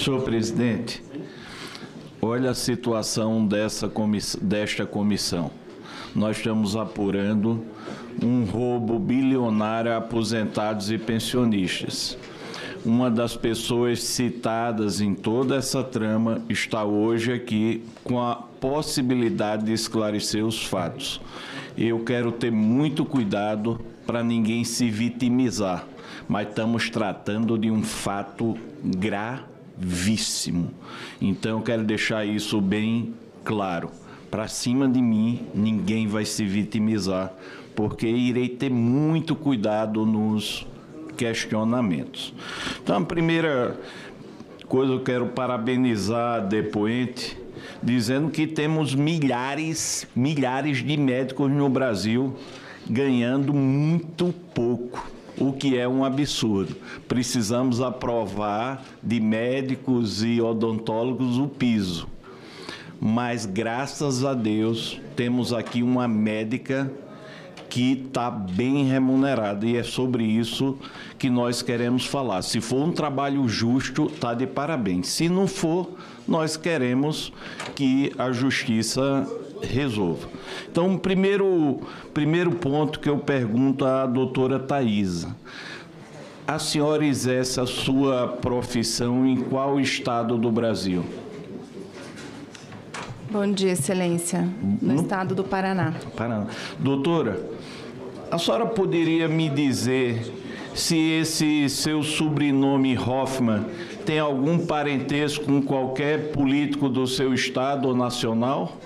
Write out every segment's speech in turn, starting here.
Senhor presidente, olha a situação desta comissão. Nós estamos apurando um roubo bilionário a aposentados e pensionistas. Uma das pessoas citadas em toda essa trama está hoje aqui com a possibilidade de esclarecer os fatos. Eu quero ter muito cuidado para ninguém se vitimizar, mas estamos tratando de um fato gravíssimo. Então, eu quero deixar isso bem claro. Para cima de mim, ninguém vai se vitimizar, porque irei ter muito cuidado nos questionamentos. Então, a primeira coisa, eu quero parabenizar a depoente, dizendo que temos milhares de médicos no Brasil ganhando muito pouco, o que é um absurdo. Precisamos aprovar de médicos e odontólogos o piso. Mas, graças a Deus, temos aqui uma médica que está bem remunerada, e é sobre isso que nós queremos falar. Se for um trabalho justo, está de parabéns. Se não for, nós queremos que a justiça resolva. Então, o primeiro ponto que eu pergunto à doutora Thaisa: a senhora exerce a sua profissão em qual estado do Brasil? Bom dia, Excelência. No estado do Paraná. Paraná. Doutora, a senhora poderia me dizer se esse seu sobrenome Hoffmann tem algum parentesco com qualquer político do seu estado ou nacional?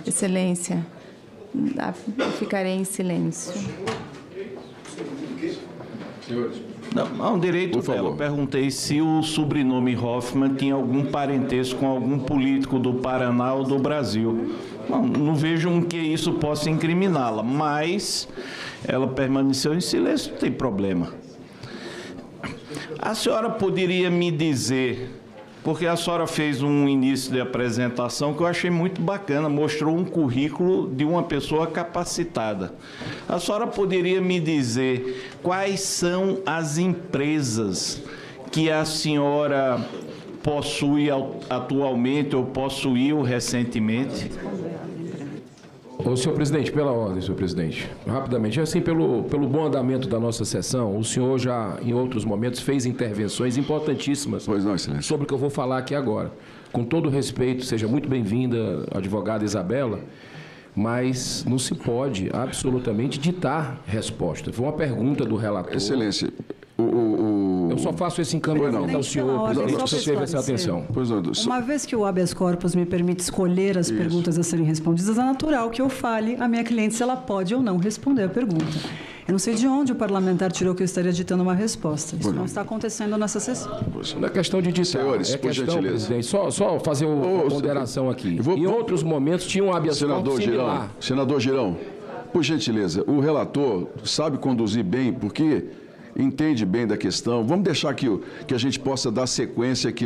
Excelência, eu ficarei em silêncio. Senhores. Não, direito dela. Eu perguntei se o sobrenome Hoffmann tinha algum parentesco com algum político do Paraná ou do Brasil. Não vejo um que isso possa incriminá-la, mas ela permaneceu em silêncio, não tem problema. A senhora poderia me dizer, porque a senhora fez um início de apresentação que eu achei muito bacana, mostrou um currículo de uma pessoa capacitada. A senhora poderia me dizer quais são as empresas que a senhora possui atualmente ou possuiu recentemente? Ô, senhor presidente, pela ordem, senhor presidente. Rapidamente, assim, pelo bom andamento da nossa sessão, o senhor já, em outros momentos, fez intervenções importantíssimas sobre o que eu vou falar aqui agora. Com todo respeito, seja muito bem-vinda, advogada Isabela, mas não se pode absolutamente ditar resposta. Foi uma pergunta do relator. Excelência, eu só faço esse encaminhamento ao senhor, presidente, que você teve essa atenção. Uma vez que o habeas corpus me permite escolher as perguntas a serem respondidas, é natural que eu fale à minha cliente se ela pode ou não responder a pergunta. Eu não sei de onde o parlamentar tirou que eu estaria ditando uma resposta. Isso não está acontecendo nessa sessão. Não é questão de ditar. Senhores, é questão, presidente, só fazer uma ponderação aqui. Em outros momentos tinha um habeas corpus similar. Senador Girão, por gentileza, o relator sabe conduzir bem, porque entende bem da questão. Vamos deixar aqui que a gente possa dar sequência aqui.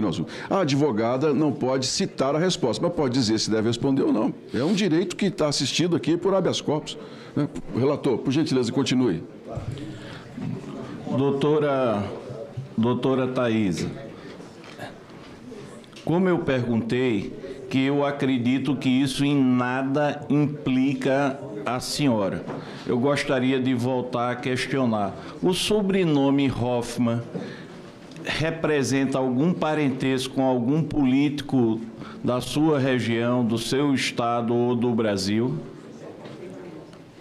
A advogada não pode citar a resposta, mas pode dizer se deve responder ou não. É um direito que está assistido aqui por habeas corpus. Relator, por gentileza, continue. Doutora Thaisa, como eu perguntei, que eu acredito que isso em nada implica a senhora. Eu gostaria de voltar a questionar. O sobrenome Hoffmann representa algum parentesco com algum político da sua região, do seu estado ou do Brasil?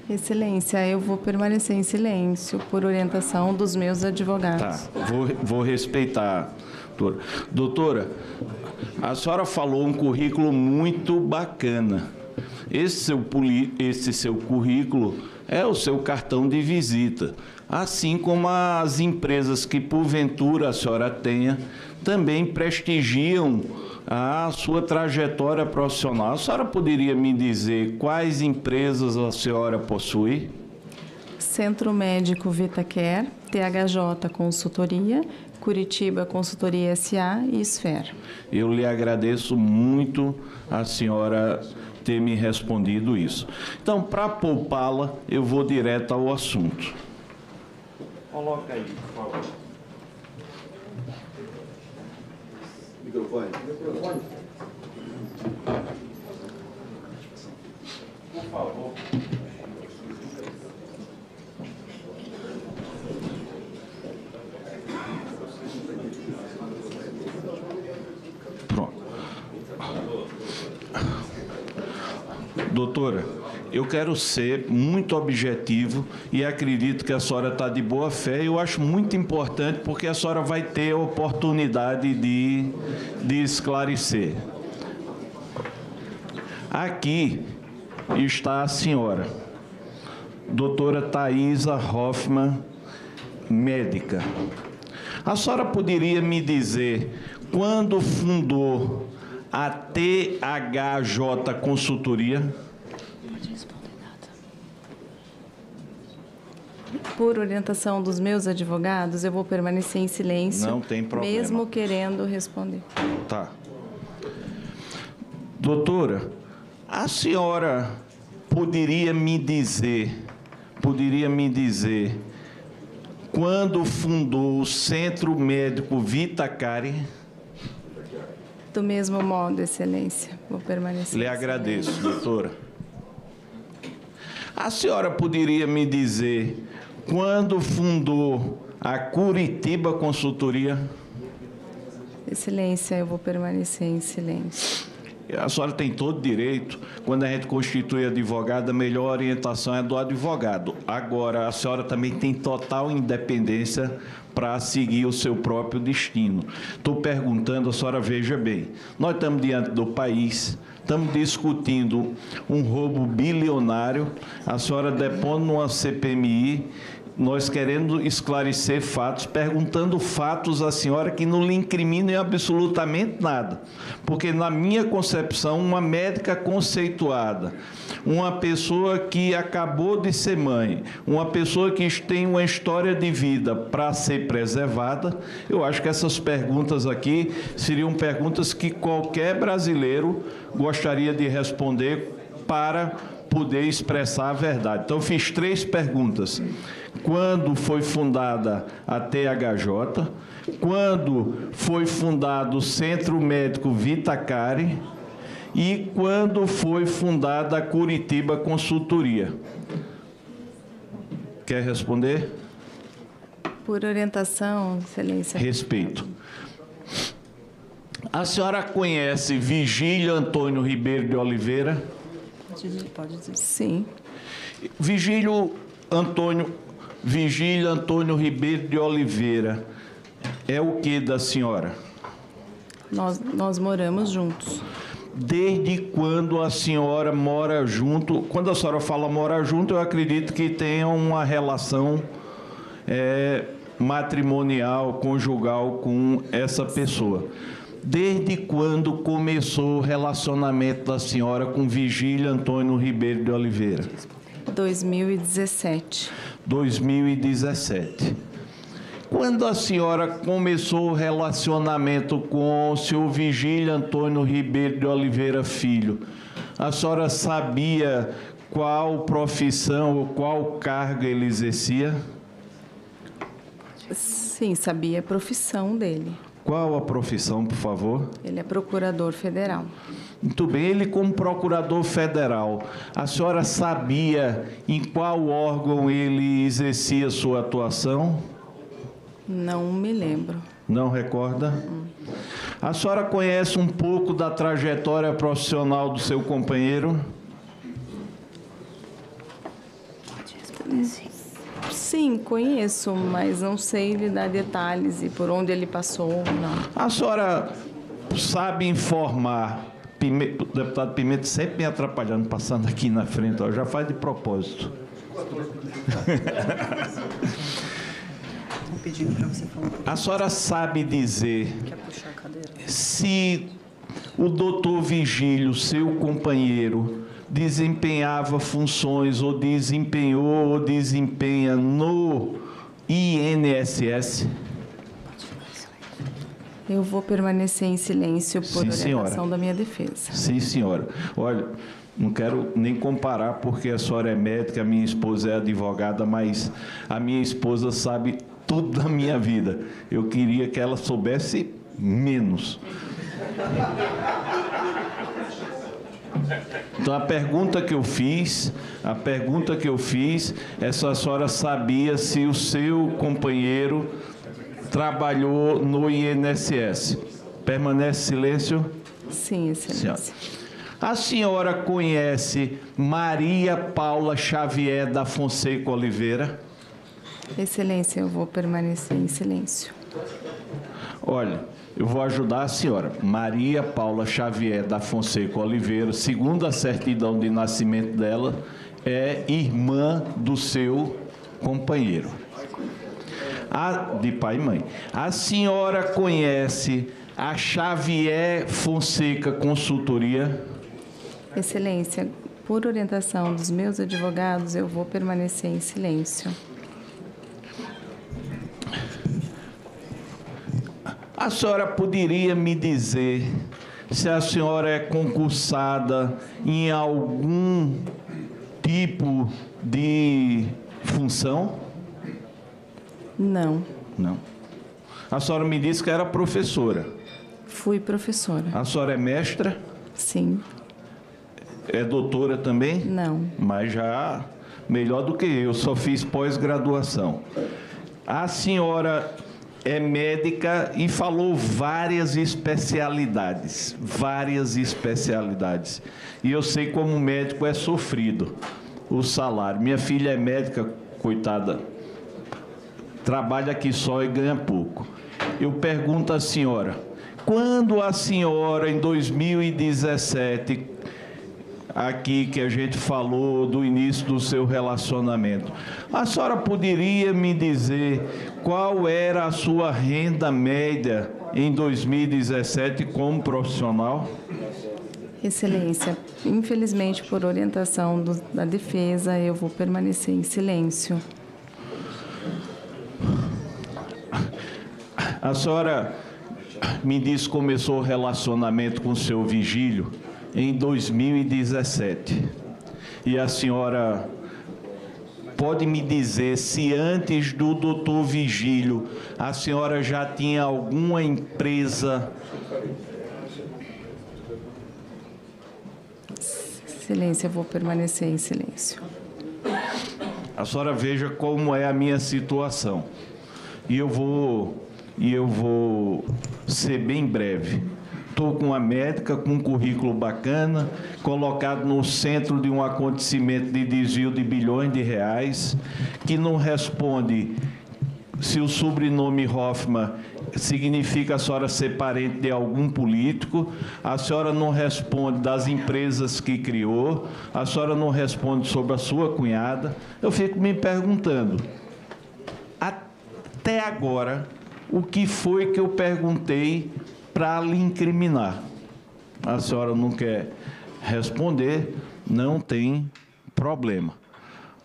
Excelência, eu vou permanecer em silêncio por orientação dos meus advogados. Tá, vou respeitar. Doutora, a senhora falou um currículo muito bacana. Esse seu currículo é o seu cartão de visita, assim como as empresas que porventura a senhora tenha também prestigiam a sua trajetória profissional. A senhora poderia me dizer quais empresas a senhora possui? Centro Médico VitaCare, THJ Consultoria, Curitiba Consultoria SA e Esfera. Eu lhe agradeço muito a senhora ter me respondido isso. Então, para poupá-la, eu vou direto ao assunto. Coloca aí, por favor. Microfone. Por favor. Pronto. Doutora, eu quero ser muito objetivo e acredito que a senhora está de boa fé. Eu acho muito importante porque a senhora vai ter a oportunidade de esclarecer. Aqui está a senhora, doutora Thaisa Hoffmann, médica. A senhora poderia me dizer quando fundou a THJ Consultoria? Pode responder nada. Por orientação dos meus advogados, eu vou permanecer em silêncio. Não tem problema. Mesmo querendo responder. Tá. Doutora, a senhora poderia me dizer quando fundou o Centro Médico Vitacari? Do mesmo modo, Excelência, vou permanecer. Lhe agradeço, doutora. A senhora poderia me dizer quando fundou a Curitiba Consultoria? Excelência, eu vou permanecer em silêncio. A senhora tem todo direito, quando a gente constitui advogado, a melhor orientação é do advogado. Agora, a senhora também tem total independência para seguir o seu próprio destino. Estou perguntando, a senhora veja bem, nós estamos diante do país, estamos discutindo um roubo bilionário, a senhora depondo numa CPMI, nós querendo esclarecer fatos, perguntando fatos à senhora que não lhe incriminam em absolutamente nada. Porque, na minha concepção, uma médica conceituada, uma pessoa que acabou de ser mãe, uma pessoa que tem uma história de vida para ser preservada, eu acho que essas perguntas aqui seriam perguntas que qualquer brasileiro gostaria de responder para poder expressar a verdade. Então, eu fiz 3 perguntas. Quando foi fundada a THJ? Quando foi fundado o Centro Médico Vitacari? E quando foi fundada a Curitiba Consultoria? Quer responder? Por orientação, Excelência. Respeito. A senhora conhece Vigílio Antônio Ribeiro de Oliveira? Pode dizer. Sim. Vigílio Antônio Ribeiro de Oliveira é o que da senhora? Nós moramos juntos. Desde quando a senhora mora junto? Quando a senhora fala mora junto, eu acredito que tenha uma relação matrimonial, conjugal com essa pessoa. Desde quando começou o relacionamento da senhora com Vigílio Antônio Ribeiro de Oliveira? 2017. 2017. Quando a senhora começou o relacionamento com o senhor Vigílio Antônio Ribeiro de Oliveira Filho, a senhora sabia qual profissão ou qual cargo ele exercia? Sim, sabia a profissão dele. Qual a profissão, por favor? Ele é procurador federal. Muito bem, ele como procurador federal, a senhora sabia em qual órgão ele exercia sua atuação? Não me lembro. Não recorda? A senhora conhece um pouco da trajetória profissional do seu companheiro? Sim, conheço, mas não sei lhe dar detalhes e por onde ele passou, não. A senhora sabe informar... O deputado Pimenta sempre me atrapalhando, passando aqui na frente, ó, já faz de propósito. A senhora sabe dizer se o doutor Vigílio, seu companheiro, desempenhava funções ou desempenhou ou desempenha no INSS? Eu vou permanecer em silêncio por orientação da minha defesa. Sim, senhora. Olha, não quero nem comparar porque a senhora é médica, a minha esposa é advogada, mas a minha esposa sabe tudo da minha vida. Eu queria que ela soubesse menos. Então, a pergunta que eu fiz é se a senhora sabia se o seu companheiro trabalhou no INSS. Permanece silêncio? Sim, Excelência. A senhora conhece Maria Paula Xavier da Fonseca Oliveira? Excelência, eu vou permanecer em silêncio. Olha, eu vou ajudar a senhora. Maria Paula Xavier da Fonseca Oliveira, segundo a certidão de nascimento dela, é irmã do seu companheiro. De pai e mãe. A senhora conhece a Xavier Fonseca Consultoria? Excelência, por orientação dos meus advogados, eu vou permanecer em silêncio. A senhora poderia me dizer se a senhora é concursada em algum tipo de função? Não. Não. A senhora me disse que era professora. Fui professora. A senhora é mestra? Sim. É doutora também? Não. Mas já melhor do que eu, só fiz pós-graduação. A senhora é médica e falou várias especialidades. E eu sei como médico é sofrido o salário. Minha filha é médica, coitada, trabalha aqui só e ganha pouco. Eu pergunto à senhora, quando a senhora, em 2017, aqui que a gente falou do início do seu relacionamento, a senhora poderia me dizer qual era a sua renda média em 2017 como profissional? Excelência, infelizmente, por orientação da defesa, eu vou permanecer em silêncio. A senhora me disse que começou o relacionamento com o seu Vigílio em 2017. E a senhora pode me dizer se antes do doutor Vigílio a senhora já tinha alguma empresa? Excelência, eu vou permanecer em silêncio. A senhora veja como é a minha situação. E eu vou ser bem breve. Estou com uma médica com um currículo bacana, colocado no centro de um acontecimento de desvio de bilhões de reais, que não responde se o sobrenome Hoffmann significa a senhora ser parente de algum político, a senhora não responde das empresas que criou, a senhora não responde sobre a sua cunhada. Eu fico me perguntando, até agora, o que foi que eu perguntei para lhe incriminar? A senhora não quer responder, não tem problema.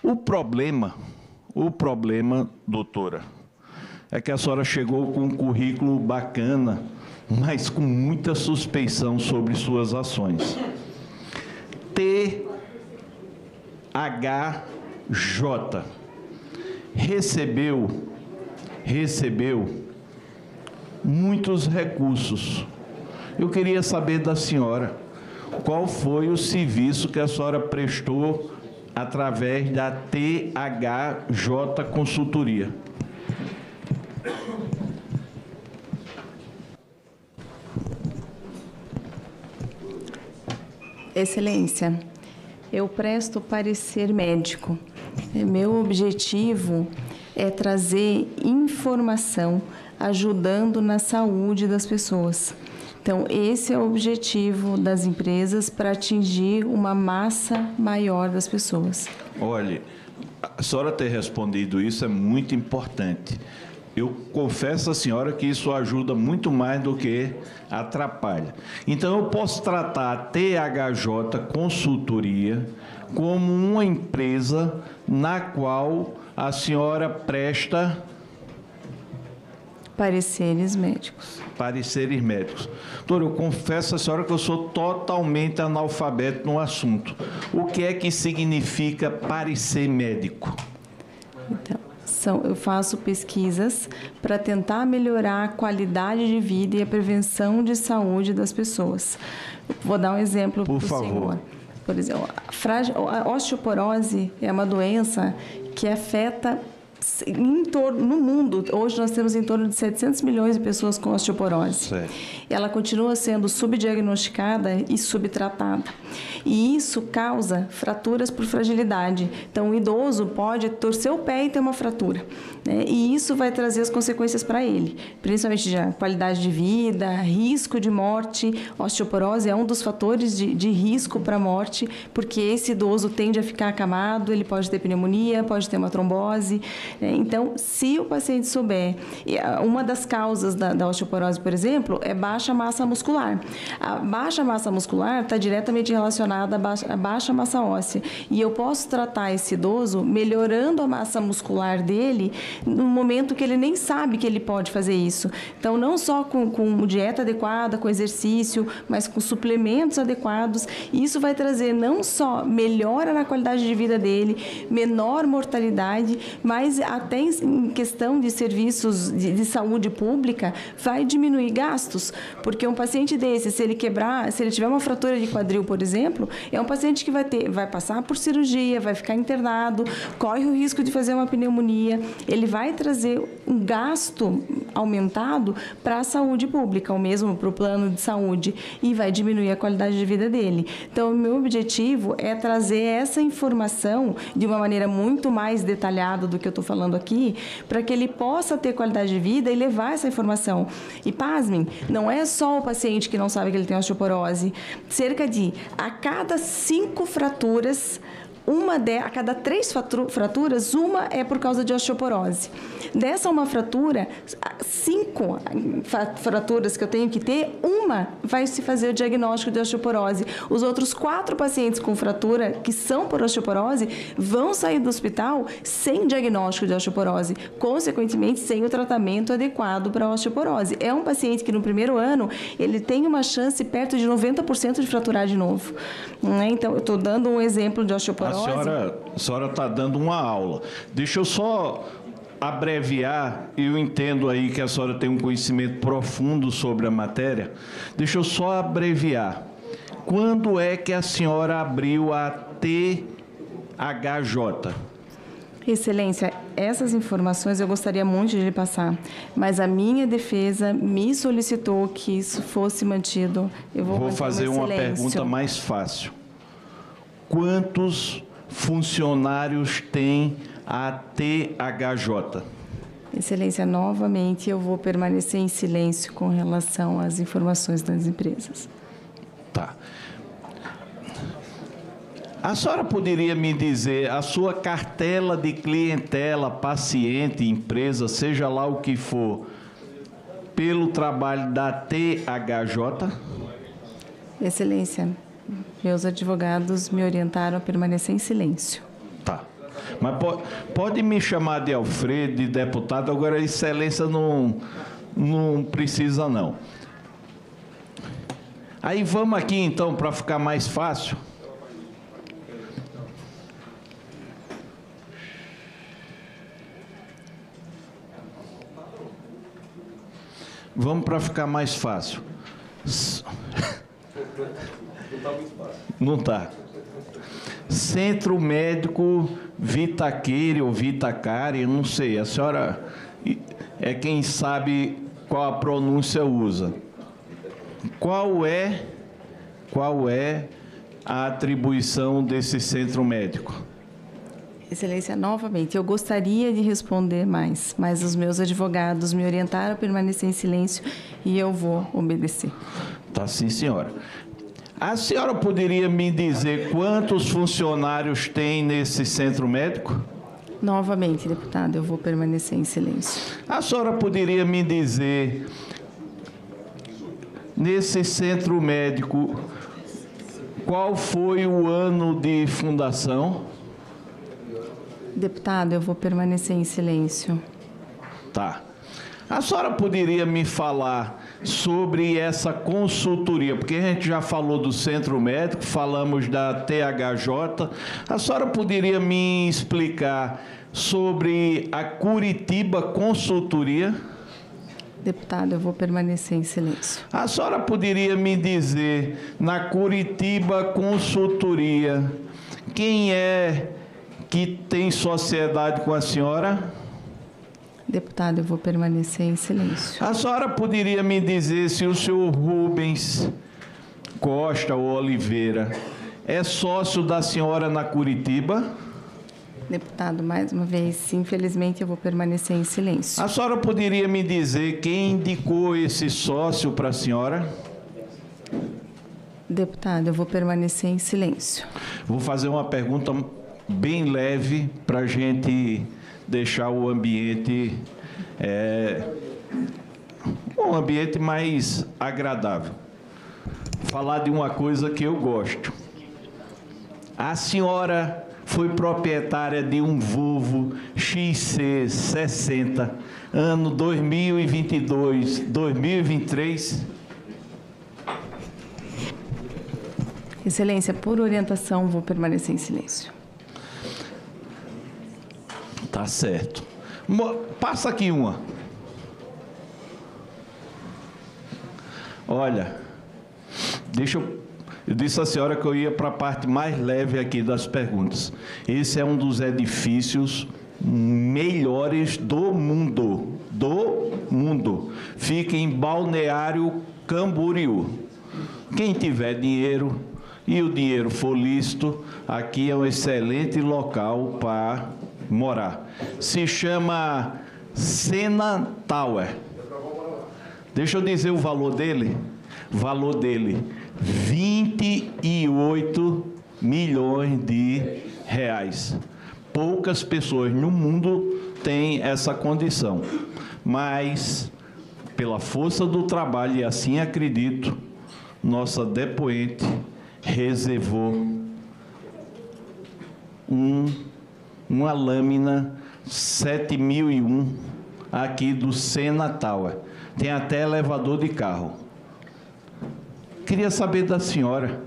O problema, doutora, é que a senhora chegou com um currículo bacana, mas com muita suspeição sobre suas ações. THJ recebeu muitos recursos. Eu queria saber da senhora qual foi o serviço que a senhora prestou através da THJ Consultoria. Excelência, eu presto parecer médico. Meu objetivo é trazer informação ajudando na saúde das pessoas. Então, esse é o objetivo das empresas para atingir uma massa maior das pessoas. Olha, a senhora ter respondido isso é muito importante. Eu confesso à senhora que isso ajuda muito mais do que atrapalha. Então, eu posso tratar a THJ Consultoria como uma empresa na qual a senhora presta pareceres médicos. Pareceres médicos. Doutor, eu confesso à senhora que eu sou totalmente analfabeto no assunto. O que é que significa parecer médico? Então, eu faço pesquisas para tentar melhorar a qualidade de vida e a prevenção de saúde das pessoas. Vou dar um exemplo para o senhor. Por exemplo, a osteoporose é uma doença que afeta no mundo. Hoje nós temos em torno de 700 milhões de pessoas com osteoporose. Certo. Ela continua sendo subdiagnosticada e subtratada. E isso causa fraturas por fragilidade. Então, o idoso pode torcer o pé e ter uma fratura, né? E isso vai trazer as consequências para ele, principalmente de qualidade de vida, risco de morte. Osteoporose é um dos fatores de risco para a morte, porque esse idoso tende a ficar acamado, ele pode ter pneumonia, pode ter uma trombose. Então, se o paciente souber, uma das causas da osteoporose, por exemplo, é baixa massa muscular. A baixa massa muscular está diretamente relacionada à baixa massa óssea. E eu posso tratar esse idoso melhorando a massa muscular dele no momento que ele nem sabe que ele pode fazer isso. Então, não só com dieta adequada, com exercício, mas com suplementos adequados. Isso vai trazer não só melhora na qualidade de vida dele, menor mortalidade, mas até em questão de serviços de saúde pública, vai diminuir gastos, porque um paciente desse, se ele tiver uma fratura de quadril, por exemplo, é um paciente que vai passar por cirurgia, vai ficar internado, corre o risco de fazer uma pneumonia, ele vai trazer um gasto aumentado para a saúde pública, ou mesmo para o plano de saúde, e vai diminuir a qualidade de vida dele. Então, o meu objetivo é trazer essa informação de uma maneira muito mais detalhada do que eu estou falando aqui, para que ele possa ter qualidade de vida e levar essa informação. E, pasmem, não é só o paciente que não sabe que ele tem osteoporose. Cerca de, a cada 5 fraturas, a cada 3 fraturas, uma é por causa de osteoporose. Dessa uma fratura, 5 fraturas que eu tenho que ter, uma vai se fazer o diagnóstico de osteoporose. Os outros 4 pacientes com fratura que são por osteoporose vão sair do hospital sem diagnóstico de osteoporose, consequentemente sem o tratamento adequado para a osteoporose. É um paciente que no primeiro ano ele tem uma chance perto de 90% de fraturar de novo, né? Então, eu estou dando um exemplo de osteoporose. A senhora está dando uma aula. Deixa eu só abreviar, eu entendo aí que a senhora tem um conhecimento profundo sobre a matéria. Deixa eu só abreviar. Quando é que a senhora abriu a THJ? Excelência, essas informações eu gostaria muito de lhe passar, mas a minha defesa me solicitou que isso fosse mantido. Eu vou fazer uma pergunta mais fácil. Quantos funcionários tem a THJ? Excelência, novamente eu vou permanecer em silêncio com relação às informações das empresas. Tá. A senhora poderia me dizer a sua cartela de clientela, paciente, empresa, seja lá o que for, pelo trabalho da THJ? Excelência, meus advogados me orientaram a permanecer em silêncio. Tá. Mas pode me chamar de Alfredo, de deputado, agora a excelência não precisa, não. Aí vamos aqui, então, para ficar mais fácil. Vamos para ficar mais fácil. Não está. Centro Médico Vitaqueire ou Vitacari, não sei. A senhora é quem sabe qual a pronúncia usa. Qual é a atribuição desse centro médico? Excelência, novamente, eu gostaria de responder mais, mas os meus advogados me orientaram a permanecer em silêncio e eu vou obedecer. Tá, sim, senhora. A senhora poderia me dizer quantos funcionários tem nesse centro médico? Novamente, deputado, eu vou permanecer em silêncio. A senhora poderia me dizer, nesse centro médico, qual foi o ano de fundação? Deputado, eu vou permanecer em silêncio. Tá. A senhora poderia me falar sobre essa consultoria, porque a gente já falou do centro médico, falamos da THJ. A senhora poderia me explicar sobre a Curitiba Consultoria? Deputado, eu vou permanecer em silêncio. A senhora poderia me dizer, na Curitiba Consultoria, quem é que tem sociedade com a senhora? Deputado, eu vou permanecer em silêncio. A senhora poderia me dizer se o senhor Rubens Costa ou Oliveira é sócio da senhora na Curitiba? Deputado, mais uma vez, infelizmente, eu vou permanecer em silêncio. A senhora poderia me dizer quem indicou esse sócio para a senhora? Deputado, eu vou permanecer em silêncio. Vou fazer uma pergunta bem leve para a gente deixar o ambiente um ambiente mais agradável. Falar de uma coisa que eu gosto. A senhora foi proprietária de um Volvo XC60, ano 2022, 2023? Excelência, por orientação, vou permanecer em silêncio. Tá certo. Passa aqui uma. Olha, eu disse à senhora que eu ia para a parte mais leve aqui das perguntas. Esse é um dos edifícios melhores do mundo. Do mundo. Fica em Balneário Camboriú. Quem tiver dinheiro e o dinheiro for lícito, aqui é um excelente local para morar. Se chama Sena Tower. Deixa eu dizer o valor dele. Valor dele, 28 milhões de reais. Poucas pessoas no mundo têm essa condição. Mas, pela força do trabalho, e assim acredito, nossa depoente reservou uma lâmina 7001 aqui do Sena Tower. Tem até elevador de carro. Queria saber da senhora.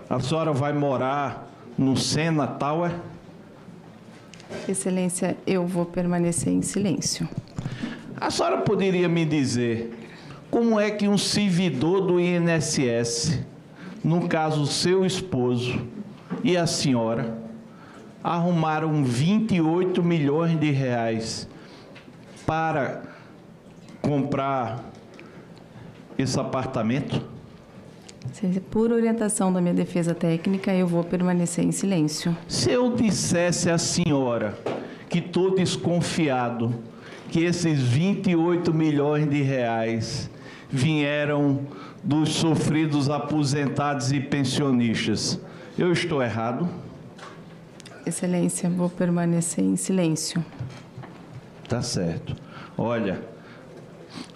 A senhora vai morar no Sena Tower? Excelência, eu vou permanecer em silêncio. A senhora poderia me dizer como é que um servidor do INSS, no caso seu esposo e a senhora, arrumaram 28 milhões de reais para comprar esse apartamento? Por orientação da minha defesa técnica, eu vou permanecer em silêncio. Se eu dissesse à senhora que estou desconfiado que esses 28 milhões de reais vieram dos sofridos aposentados e pensionistas, eu estou errado? Excelência, vou permanecer em silêncio. Tá certo. Olha,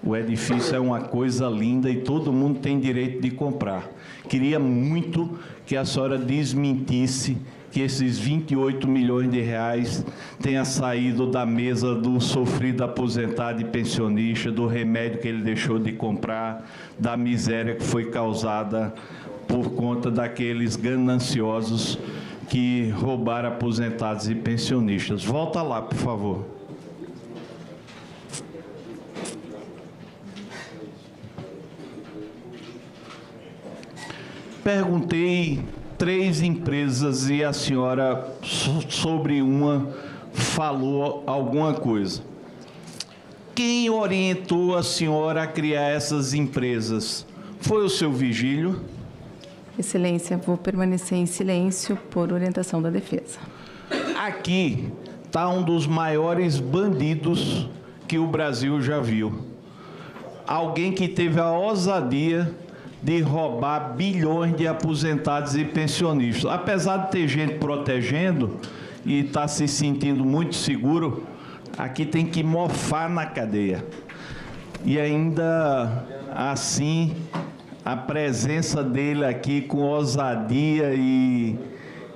o edifício é uma coisa linda e todo mundo tem direito de comprar. Queria muito que a senhora desmentisse que esses 28 milhões de reais tenha saído da mesa do sofrido aposentado e pensionista, do remédio que ele deixou de comprar, da miséria que foi causada por conta daqueles gananciosos que roubaram aposentados e pensionistas. Volta lá, por favor. Perguntei 3 empresas e a senhora, sobre uma, falou alguma coisa. Quem orientou a senhora a criar essas empresas? Foi o seu Vigílio? Excelência, vou permanecer em silêncio por orientação da defesa. Aqui está um dos maiores bandidos que o Brasil já viu. Alguém que teve a ousadia de roubar bilhões de aposentados e pensionistas. Apesar de ter gente protegendo e estar se sentindo muito seguro, aqui tem que mofar na cadeia. E ainda assim, a presença dele aqui com ousadia e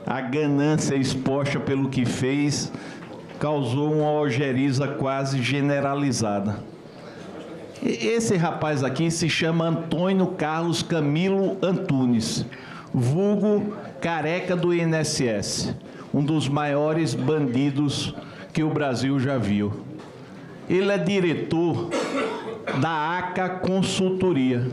a ganância exposta pelo que fez, causou uma ojeriza quase generalizada. Esse rapaz aqui se chama Antônio Carlos Camilo Antunes, vulgo careca do INSS, um dos maiores bandidos que o Brasil já viu. Ele é diretor da ACA Consultoria.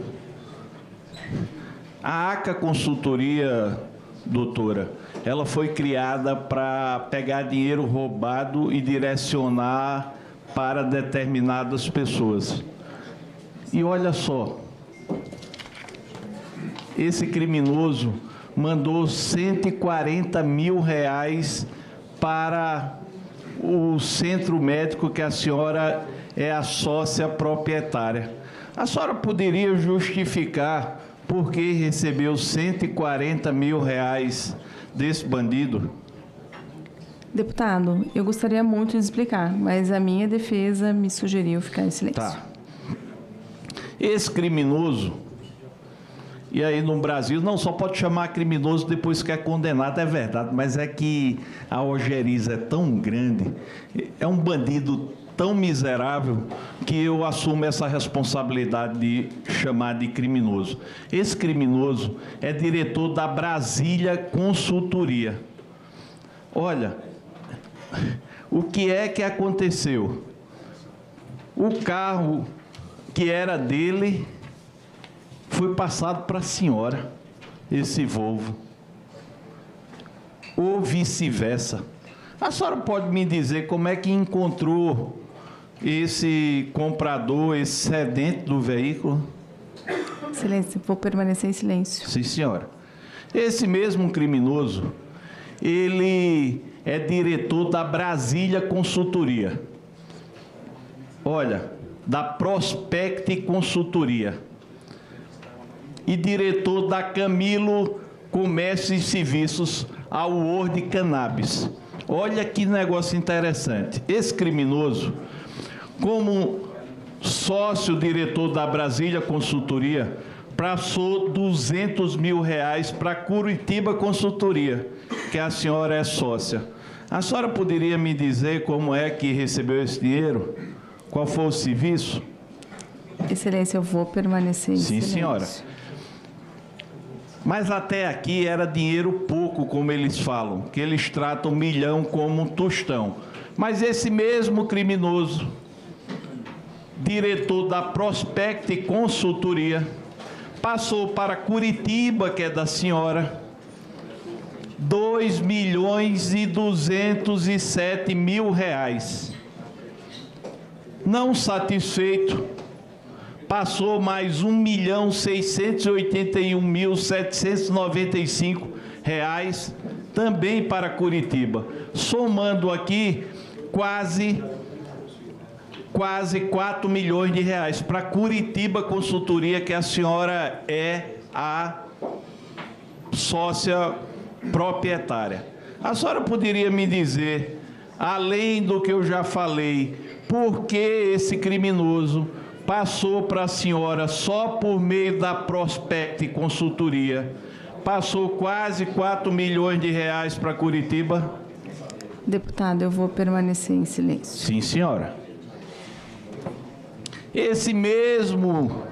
A ACA Consultoria, doutora, ela foi criada para pegar dinheiro roubado e direcionar para determinadas pessoas. E olha só, esse criminoso mandou 140 mil reais para o centro médico que a senhora é a sócia proprietária. A senhora poderia justificar por que recebeu 140 mil reais desse bandido? Deputado, eu gostaria muito de explicar, mas a minha defesa me sugeriu ficar em silêncio. Tá. Esse criminoso, e aí no Brasil não só pode chamar criminoso depois que é condenado, é verdade, mas é que a ojeriza é tão grande, é um bandido tão miserável que eu assumo essa responsabilidade de chamar de criminoso. Esse criminoso é diretor da Brasília Consultoria. Olha, o que é que aconteceu? O carro que era dele foi passado para a senhora, esse Volvo, ou vice-versa. A senhora pode me dizer como é que encontrou esse comprador excedente do veículo? Excelência, vou permanecer em silêncio. Sim, senhora. Esse mesmo criminoso, ele é diretor da Brasília Consultoria. Olha, da Prospect Consultoria. E diretor da Camilo Comércio e Serviços, a World Cannabis. Olha que negócio interessante. Esse criminoso, como sócio-diretor da Brasília Consultoria, passou 200 mil reais para Curitiba Consultoria, que a senhora é sócia. A senhora poderia me dizer como é que recebeu esse dinheiro? Qual foi o serviço? Excelência, eu vou permanecer em silêncio. Sim, senhora. Mas até aqui era dinheiro pouco, como eles falam, que eles tratam 1 milhão como um tostão. Mas esse mesmo criminoso, diretor da Prospect Consultoria, passou para Curitiba, que é da senhora, 2.207.000 reais. Não satisfeito, passou mais 1.681.795 reais também para Curitiba, somando aqui quase 4 milhões de reais para Curitiba Consultoria, que a senhora é a sócia proprietária. A senhora poderia me dizer, além do que eu já falei, por que esse criminoso passou para a senhora só por meio da Prospect Consultoria, passou quase 4 milhões de reais para Curitiba? Deputado, eu vou permanecer em silêncio. Sim, senhora. Esse mesmo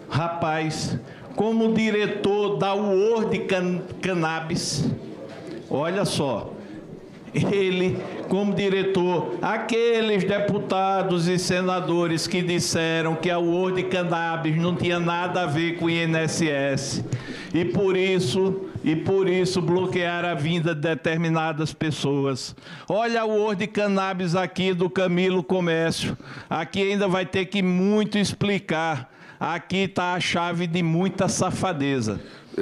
rapaz, como diretor da World Cannabis, olha só, ele, como diretor, aqueles deputados e senadores que disseram que a World Cannabis não tinha nada a ver com o INSS e por isso bloquearam a vinda de determinadas pessoas. Olha o World Cannabis aqui do Camilo Comércio. Aqui ainda vai ter que muito explicar. Aqui está a chave de muita safadeza.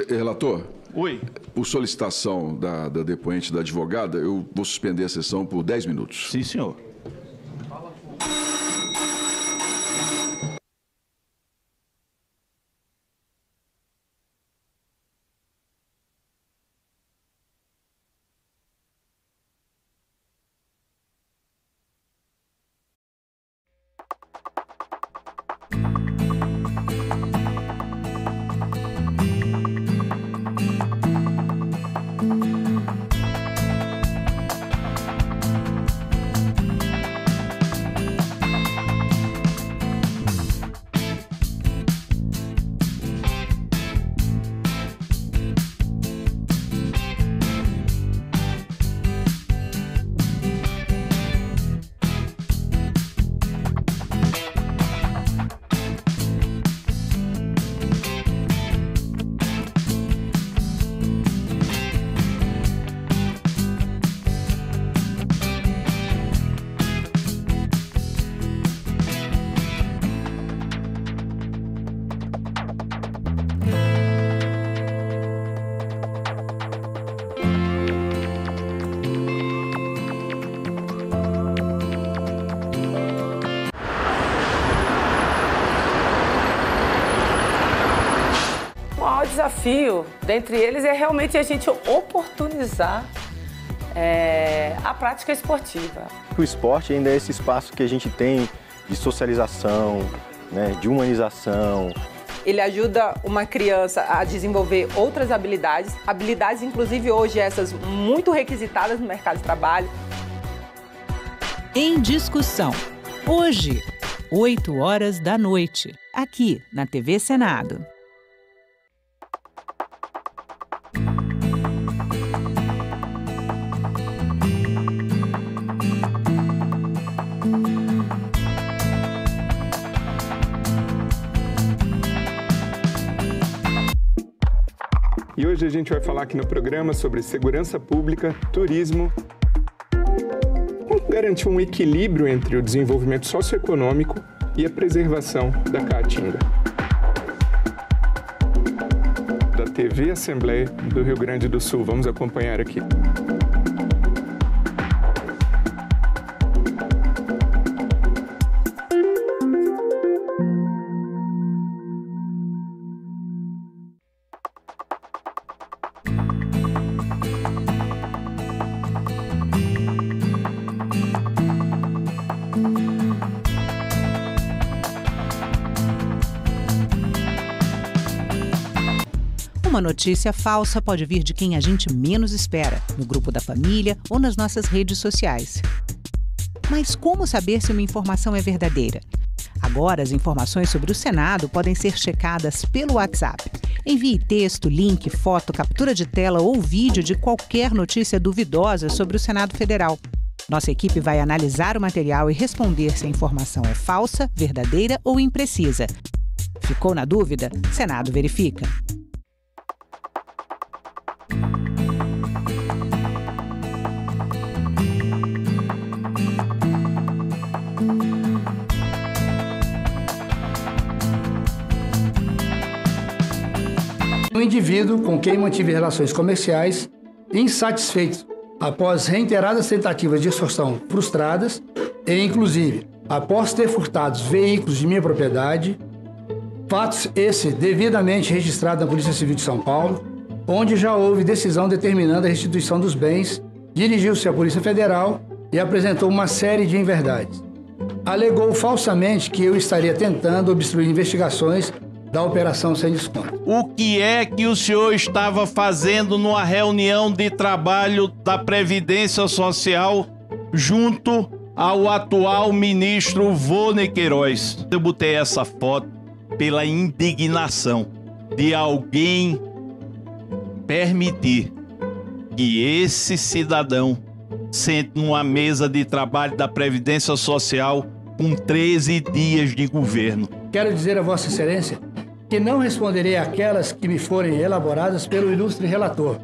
Relator? Oi. Por solicitação da depoente, da advogada, eu vou suspender a sessão por 10 minutos. Sim, senhor. desafio dentre eles é realmente a gente oportunizar a prática esportiva. O esporte ainda é esse espaço que a gente tem de socialização, né, de humanização. Ele ajuda uma criança a desenvolver outras habilidades, inclusive hoje essas muito requisitadas no mercado de trabalho. Em Discussão, hoje, 20h, aqui na TV Senado. E hoje a gente vai falar aqui no programa sobre segurança pública, turismo, como garantir um equilíbrio entre o desenvolvimento socioeconômico e a preservação da Caatinga. Da TV Assembleia do Rio Grande do Sul, vamos acompanhar aqui. Uma notícia falsa pode vir de quem a gente menos espera, no grupo da família ou nas nossas redes sociais. Mas como saber se uma informação é verdadeira? Agora, as informações sobre o Senado podem ser checadas pelo WhatsApp. Envie texto, link, foto, captura de tela ou vídeo de qualquer notícia duvidosa sobre o Senado Federal. Nossa equipe vai analisar o material e responder se a informação é falsa, verdadeira ou imprecisa. Ficou na dúvida? Senado verifica. Um indivíduo com quem mantive relações comerciais, insatisfeito após reiteradas tentativas de extorsão frustradas e, inclusive, após ter furtado veículos de minha propriedade, fatos esse devidamente registrado na Polícia Civil de São Paulo, onde já houve decisão determinando a restituição dos bens, dirigiu-se à Polícia Federal e apresentou uma série de inverdades. Alegou falsamente que eu estaria tentando obstruir investigações da Operação Sem Desconto. O que é que o senhor estava fazendo numa reunião de trabalho da Previdência Social junto ao atual ministro Vô Queiroz? Eu botei essa foto pela indignação de alguém permitir que esse cidadão sente numa mesa de trabalho da Previdência Social com 13 dias de governo. Quero dizer a Vossa Excelência que não responderei àquelas que me forem elaboradas pelo ilustre relator.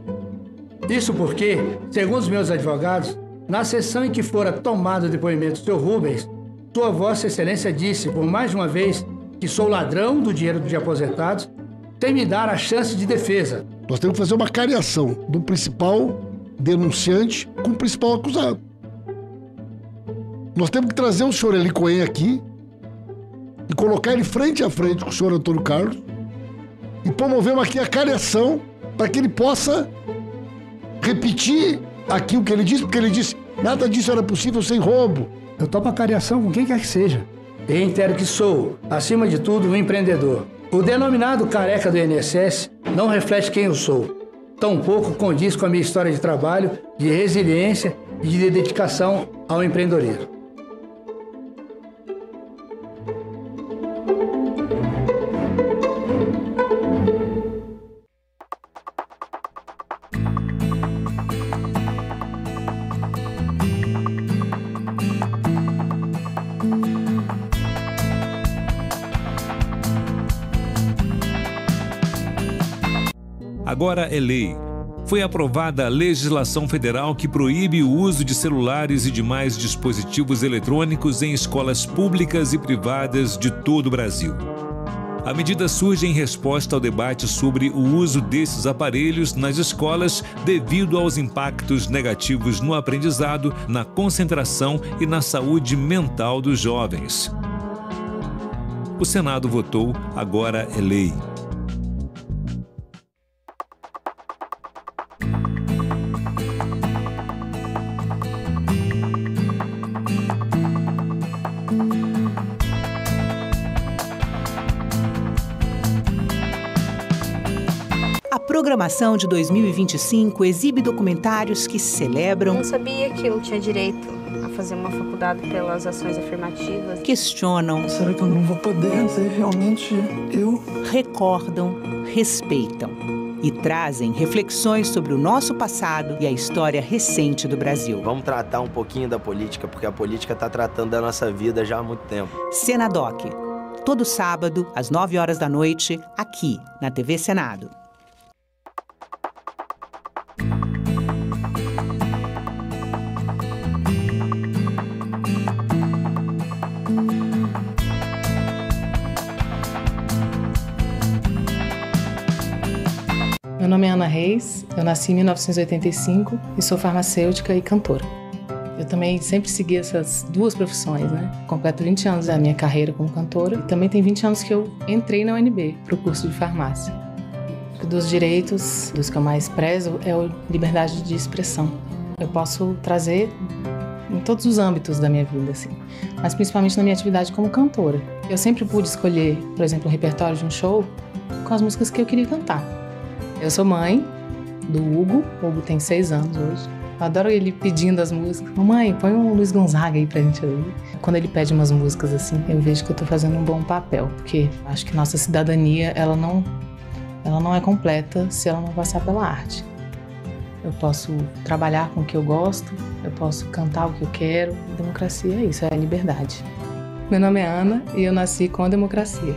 Isso porque, segundo os meus advogados, na sessão em que fora tomado o depoimento do Sr. Rubens, Sua Vossa Excelência disse, por mais de uma vez, que sou ladrão do dinheiro de aposentados, sem me dar a chance de defesa. Nós temos que fazer uma cariação do principal denunciante com o principal acusado. Nós temos que trazer o senhor Eli Cohen aqui e colocar ele frente a frente com o senhor Antônio Carlos e promovemos aqui a cariação para que ele possa repetir aqui o que ele disse, porque ele disse nada disso era possível sem roubo. Eu topo a cariação com quem quer que seja. Reitero que sou, acima de tudo, um empreendedor. O denominado careca do INSS não reflete quem eu sou. Tampouco condiz com a minha história de trabalho, de resiliência e de dedicação ao empreendedorismo. Agora é lei. Foi aprovada a legislação federal que proíbe o uso de celulares e demais dispositivos eletrônicos em escolas públicas e privadas de todo o Brasil. A medida surge em resposta ao debate sobre o uso desses aparelhos nas escolas devido aos impactos negativos no aprendizado, na concentração e na saúde mental dos jovens. O Senado votou, agora é lei. programação de 2025 exibe documentários que celebram... Eu não sabia que eu tinha direito a fazer uma faculdade pelas ações afirmativas. Questionam... Será que eu não vou poder ser realmente eu? Recordam, respeitam e trazem reflexões sobre o nosso passado e a história recente do Brasil. Vamos tratar um pouquinho da política, porque a política está tratando da nossa vida já há muito tempo. Senadoc, todo sábado, às 9 horas da noite, aqui na TV Senado. Meu nome é Ana Reis, eu nasci em 1985 e sou farmacêutica e cantora. Eu também sempre segui essas duas profissões, né? Completo 20 anos da minha carreira como cantora e também tem 20 anos que eu entrei na UNB para o curso de farmácia. Dos direitos, dos que eu mais prezo, é a liberdade de expressão. Eu posso trazer em todos os âmbitos da minha vida, assim, mas principalmente na minha atividade como cantora. Eu sempre pude escolher, por exemplo, um repertório de um show com as músicas que eu queria cantar. Eu sou mãe do Hugo. O Hugo tem 6 anos hoje. Eu adoro ele pedindo as músicas. Mamãe, põe um Luiz Gonzaga aí pra gente ouvir. Quando ele pede umas músicas assim, eu vejo que eu tô fazendo um bom papel, porque acho que nossa cidadania, ela não é completa se ela não passar pela arte. Eu posso trabalhar com o que eu gosto, eu posso cantar o que eu quero. Democracia é isso, é a liberdade. Meu nome é Ana e eu nasci com a democracia.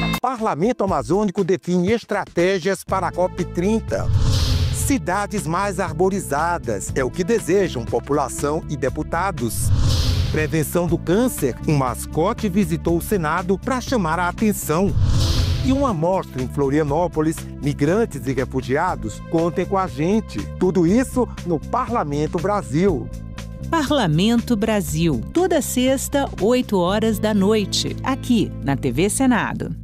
O Parlamento Amazônico define estratégias para a COP30. Cidades mais arborizadas é o que desejam população e deputados. Prevenção do câncer, um mascote visitou o Senado para chamar a atenção. E uma mostra em Florianópolis, migrantes e refugiados, contem com a gente. Tudo isso no Parlamento Brasil. Parlamento Brasil, toda sexta, 8 horas da noite, aqui na TV Senado.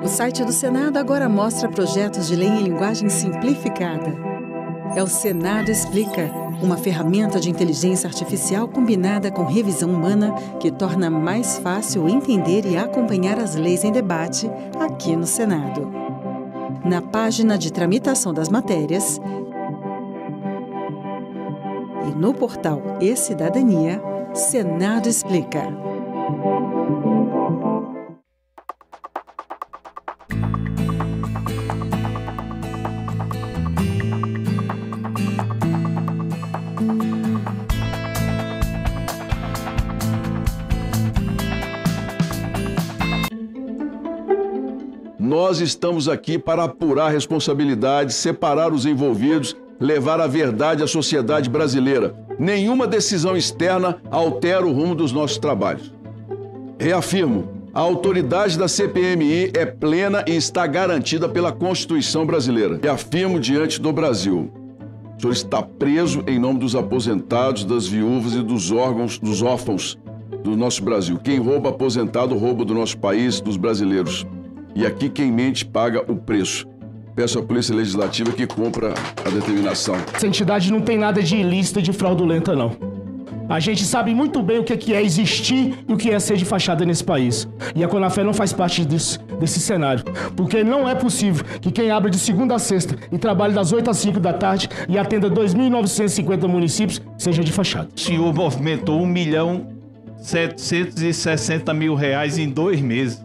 O site do Senado agora mostra projetos de lei em linguagem simplificada. É o Senado Explica, uma ferramenta de inteligência artificial combinada com revisão humana que torna mais fácil entender e acompanhar as leis em debate aqui no Senado. Na página de tramitação das matérias e no portal E-Cidadania, Senado Explica. Nós estamos aqui para apurar responsabilidades, separar os envolvidos, levar a verdade à sociedade brasileira. Nenhuma decisão externa altera o rumo dos nossos trabalhos. Reafirmo, a autoridade da CPMI é plena e está garantida pela Constituição brasileira. Reafirmo diante do Brasil. O senhor está preso em nome dos aposentados, das viúvas e dos órfãos do nosso Brasil. Quem rouba aposentado, rouba do nosso país, dos brasileiros. E aqui quem mente paga o preço. Peço à Polícia Legislativa que cumpra a determinação. Essa entidade não tem nada de ilícita e de fraudulenta, não. A gente sabe muito bem o que é existir e o que é ser de fachada nesse país. E a Conafé não faz parte desse cenário. Porque não é possível que quem abra de segunda a sexta e trabalhe das 8 às 5 da tarde e atenda 2.950 municípios seja de fachada. O senhor movimentou 1 R$760 mil em 2 meses.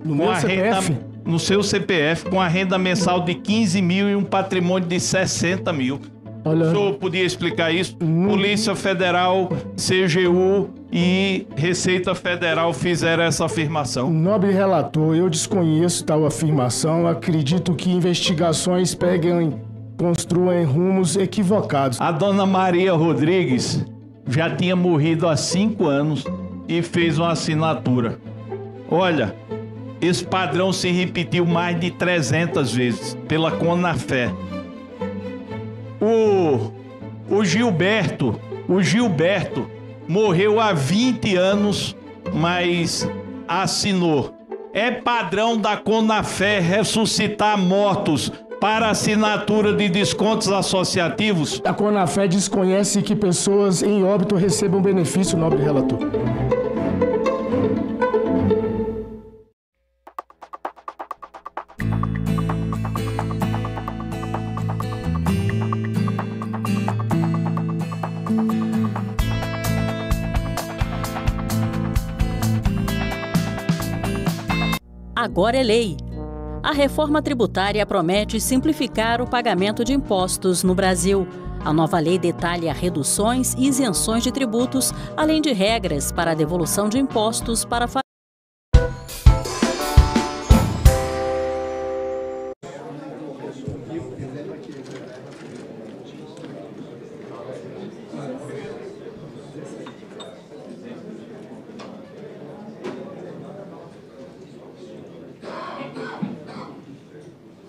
No meu CPF? No seu CPF, com a renda mensal de 15 mil e um patrimônio de 60 mil. Olha. O senhor podia explicar isso? Polícia Federal, CGU e Receita Federal fizeram essa afirmação. Nobre relator, eu desconheço tal afirmação. Acredito que investigações construem rumos equivocados. A dona Maria Rodrigues já tinha morrido há 5 anos e fez uma assinatura. Olha, esse padrão se repetiu mais de 300 vezes pela Conafé. O Gilberto morreu há 20 anos, mas assinou. É padrão da Conafé ressuscitar mortos para assinatura de descontos associativos? A Conafé desconhece que pessoas em óbito recebam benefício, nobre relator. Agora é lei. A reforma tributária promete simplificar o pagamento de impostos no Brasil. A nova lei detalha reduções e isenções de tributos, além de regras para a devolução de impostos para famílias.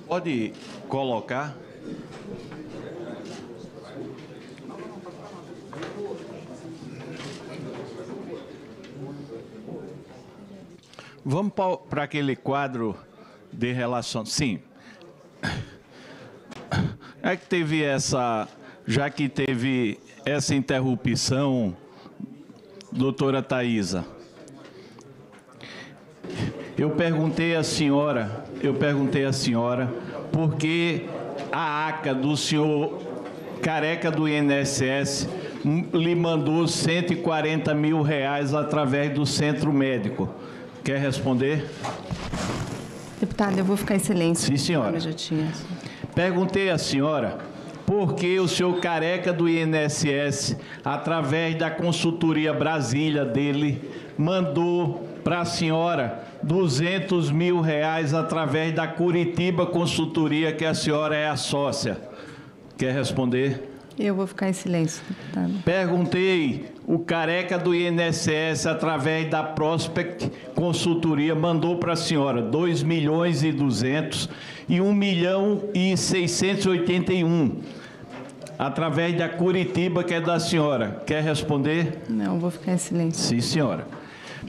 Pode colocar. Vamos para aquele quadro de relação. Sim. É que teve essa, já que teve essa interrupção, doutora Thaisa. Eu perguntei à senhora por que a ACA do senhor Careca do INSS lhe mandou R$140 mil através do centro médico. Quer responder? Deputado, eu vou ficar em silêncio. Sim, senhora. Perguntei à senhora por que o senhor Careca do INSS, através da consultoria Brasília dele, mandou para a senhora R$200 mil através da Curitiba Consultoria, que a senhora é a sócia. Quer responder? Eu vou ficar em silêncio, deputado. Perguntei, o Careca do INSS, através da Prospect Consultoria, mandou para a senhora R$2.200.000 e R$1.681.000, através da Curitiba, que é da senhora. Quer responder? Não, vou ficar em silêncio. Sim, senhora.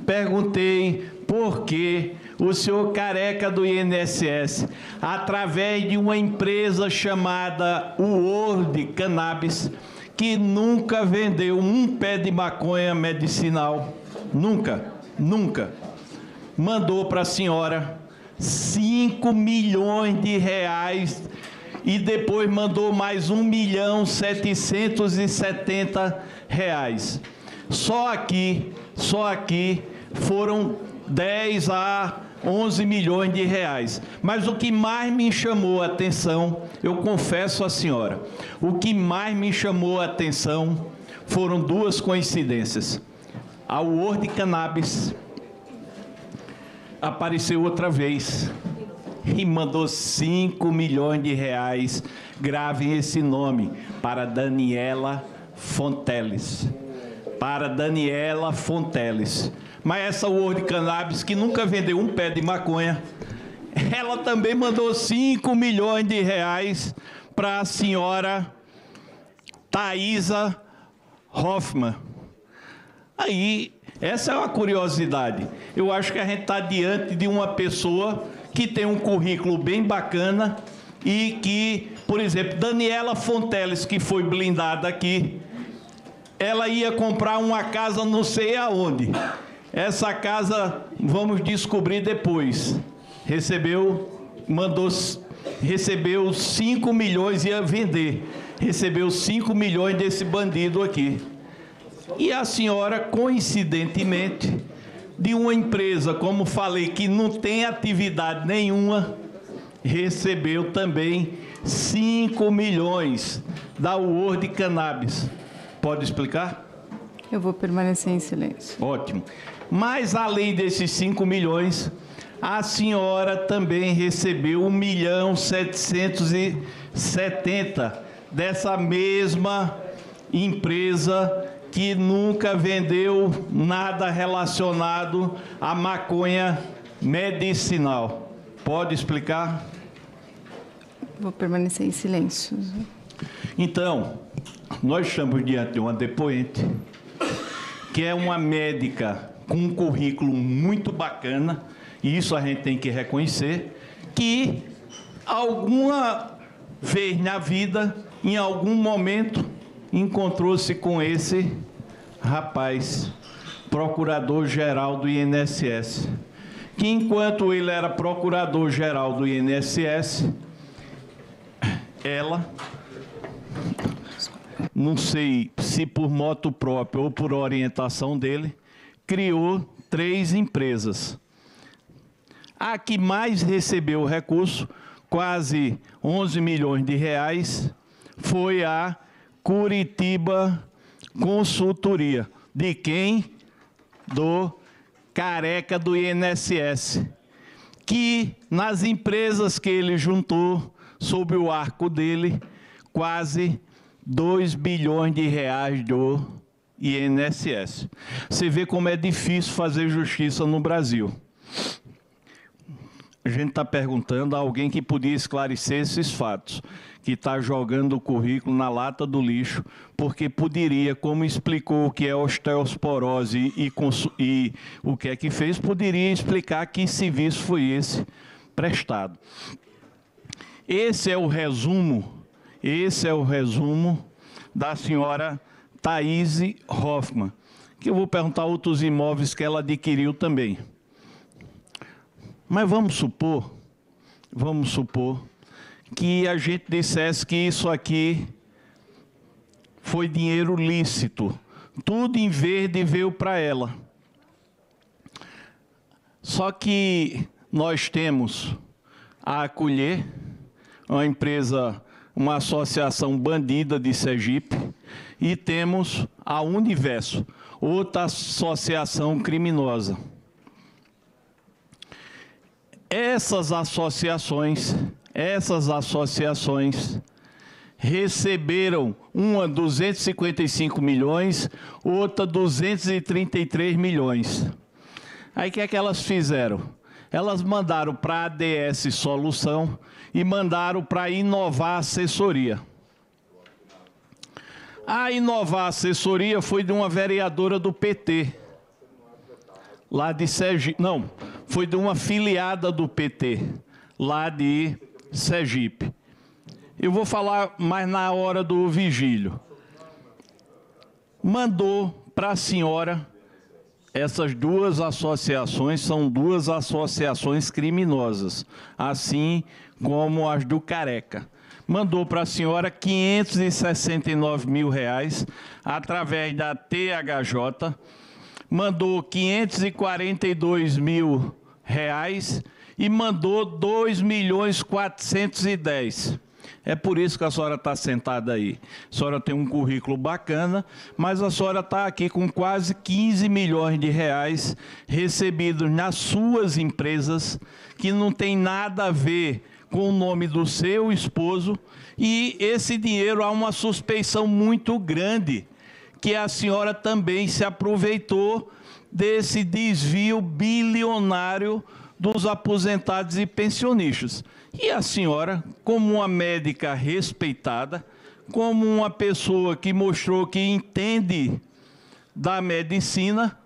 Perguntei por que o senhor Careca do INSS, através de uma empresa chamada World Cannabis, que nunca vendeu um pé de maconha medicinal, nunca, mandou para a senhora R$5 milhões e depois mandou mais R$1.770.000. Só aqui foram 10 a 11 milhões de reais. Mas o que mais me chamou a atenção, eu confesso à senhora, o que mais me chamou a atenção foram 2 coincidências. A World Cannabis apareceu outra vez e mandou R$5 milhões, gravem esse nome, para Daniela Fonteles. Mas essa World Cannabis, que nunca vendeu um pé de maconha, ela também mandou R$5 milhões para a senhora Thaisa Hoffmann. Aí, essa é uma curiosidade. Eu acho que a gente está diante de uma pessoa que tem um currículo bem bacana e que, por exemplo, Daniela Fonteles, que foi blindada aqui, ela ia comprar uma casa não sei aonde. Essa casa, vamos descobrir depois. Recebeu 5 milhões, ia vender. Recebeu 5 milhões desse bandido aqui. E a senhora, coincidentemente, de uma empresa, como falei, que não tem atividade nenhuma, recebeu também 5 milhões da World Cannabis. Pode explicar? Eu vou permanecer em silêncio. Ótimo. Mas, além desses 5 milhões, a senhora também recebeu 1.770.000 dessa mesma empresa que nunca vendeu nada relacionado à maconha medicinal. Pode explicar? Vou permanecer em silêncio. Então, nós estamos diante de uma depoente, que é uma médica com um currículo muito bacana, e isso a gente tem que reconhecer, que alguma vez na vida, em algum momento, encontrou-se com esse rapaz, procurador-geral do INSS, que enquanto ele era procurador-geral do INSS, ela, não sei se por moto próprio ou por orientação dele, criou 3 empresas. A que mais recebeu recurso, quase 11 milhões de reais, foi a Curitiba Consultoria. De quem? Do careca do INSS. Que nas empresas que ele juntou, sob o arco dele, quase 2 bilhões de reais do INSS. Você vê como é difícil fazer justiça no Brasil. A gente está perguntando a alguém que podia esclarecer esses fatos, que está jogando o currículo na lata do lixo, porque poderia, como explicou o que é osteoporose e o que é que fez, poderia explicar que serviço foi esse prestado. Esse é o resumo da senhora Thaís Hoffmann, que eu vou perguntar outros imóveis que ela adquiriu também. Mas vamos supor que a gente dissesse que isso aqui foi dinheiro lícito. Tudo em verde veio para ela. Só que nós temos a Acolher, uma empresa, uma associação bandida de Sergipe, e temos a Universo, outra associação criminosa. Essas associações receberam uma 255 milhões, outra 233 milhões. Aí o que é que elas fizeram? Elas mandaram para a ADS Solução e mandaram para a Inovar Assessoria. A Inovar Assessoria foi de uma vereadora do PT, lá de Sergipe. Não, foi de uma filiada do PT, lá de Sergipe. Eu vou falar mais na hora do vigílio. Mandou para a senhora, essas 2 associações são 2 associações criminosas, assim como as do Careca. Mandou para a senhora 569 mil reais através da THJ, mandou 542 mil reais e mandou 2.410.000. É por isso que a senhora está sentada aí. A senhora tem um currículo bacana, mas a senhora está aqui com quase 15 milhões de reais recebidos nas suas empresas, que não tem nada a ver com o nome do seu esposo, e esse dinheiro há uma suspeição muito grande, que a senhora também se aproveitou desse desvio bilionário dos aposentados e pensionistas. E a senhora, como uma médica respeitada, como uma pessoa que mostrou que entende da medicina,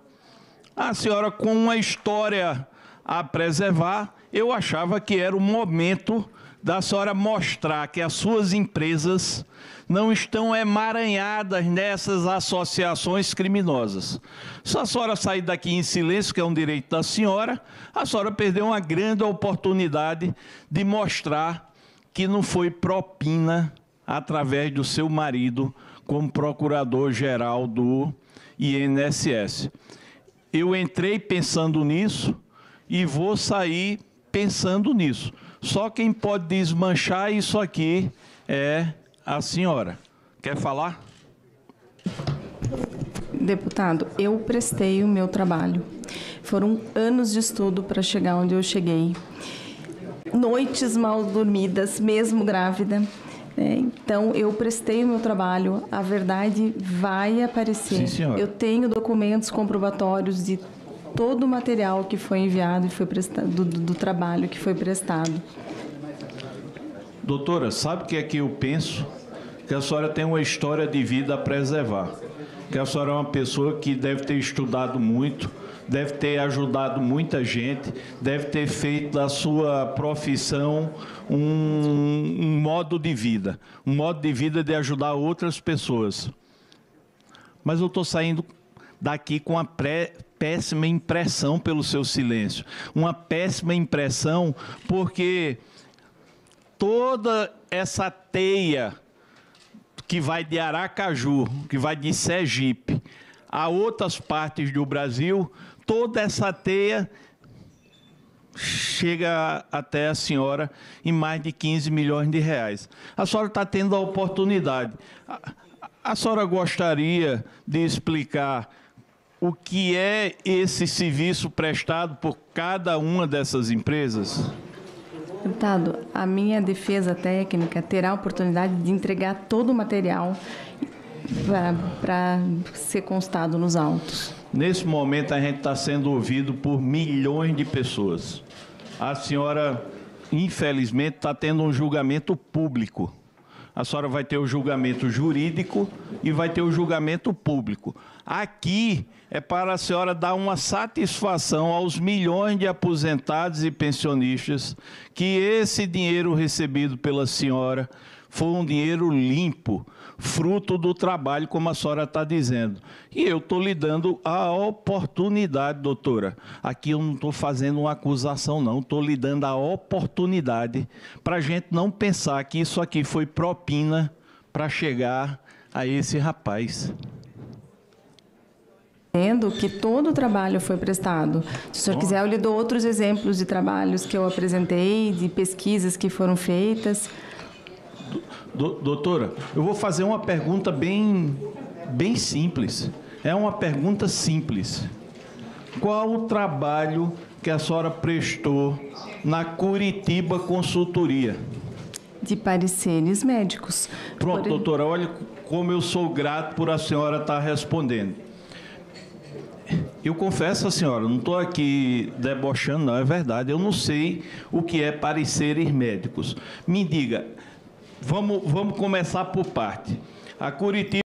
a senhora, com uma história a preservar, eu achava que era o momento da senhora mostrar que as suas empresas não estão emaranhadas nessas associações criminosas. Se a senhora sair daqui em silêncio, que é um direito da senhora, a senhora perdeu uma grande oportunidade de mostrar que não foi propina através do seu marido como procurador-geral do INSS. Eu entrei pensando nisso e vou sair pensando nisso. Só quem pode desmanchar isso aqui é a senhora. Quer falar? Deputado, eu prestei o meu trabalho. Foram anos de estudo para chegar onde eu cheguei. Noites mal dormidas, mesmo grávida. Então, eu prestei o meu trabalho. A verdade vai aparecer. Sim, senhora. Eu tenho documentos comprobatórios de todo o material que foi enviado e foi prestado, do trabalho que foi prestado. Doutora, sabe o que é que eu penso? Que a senhora tem uma história de vida a preservar. Que a senhora é uma pessoa que deve ter estudado muito, deve ter ajudado muita gente, deve ter feito da sua profissão um modo de vida de ajudar outras pessoas. Mas eu estou saindo daqui com uma péssima impressão pelo seu silêncio. Uma péssima impressão porque toda essa teia que vai de Aracaju, que vai de Sergipe a outras partes do Brasil, toda essa teia chega até a senhora em mais de 15 milhões de reais. A senhora está tendo a oportunidade. A senhora gostaria de explicar o que é esse serviço prestado por cada uma dessas empresas? Deputado, a minha defesa técnica terá a oportunidade de entregar todo o material para ser constado nos autos. Nesse momento, a gente está sendo ouvido por milhões de pessoas. A senhora, infelizmente, está tendo um julgamento público. A senhora vai ter o julgamento jurídico e vai ter o julgamento público. Aqui é para a senhora dar uma satisfação aos milhões de aposentados e pensionistas que esse dinheiro recebido pela senhora foi um dinheiro limpo, fruto do trabalho, como a senhora está dizendo. E eu estou lhe dando a oportunidade, doutora. Aqui eu não estou fazendo uma acusação, não. Estou lhe dando a oportunidade para a gente não pensar que isso aqui foi propina para chegar a esse rapaz. Entendo que todo o trabalho foi prestado. Se o senhor quiser, eu lhe dou outros exemplos de trabalhos que eu apresentei, de pesquisas que foram feitas. Doutora, eu vou fazer uma pergunta bem simples. É uma pergunta simples. Qual o trabalho que a senhora prestou na Curitiba Consultoria? De pareceres médicos. Pronto, doutora, olha como eu sou grato por a senhora estar respondendo. Eu confesso à senhora, não estou aqui debochando, não, é verdade. Eu não sei o que é pareceres médicos. Me diga, vamos começar por parte. A Curitiba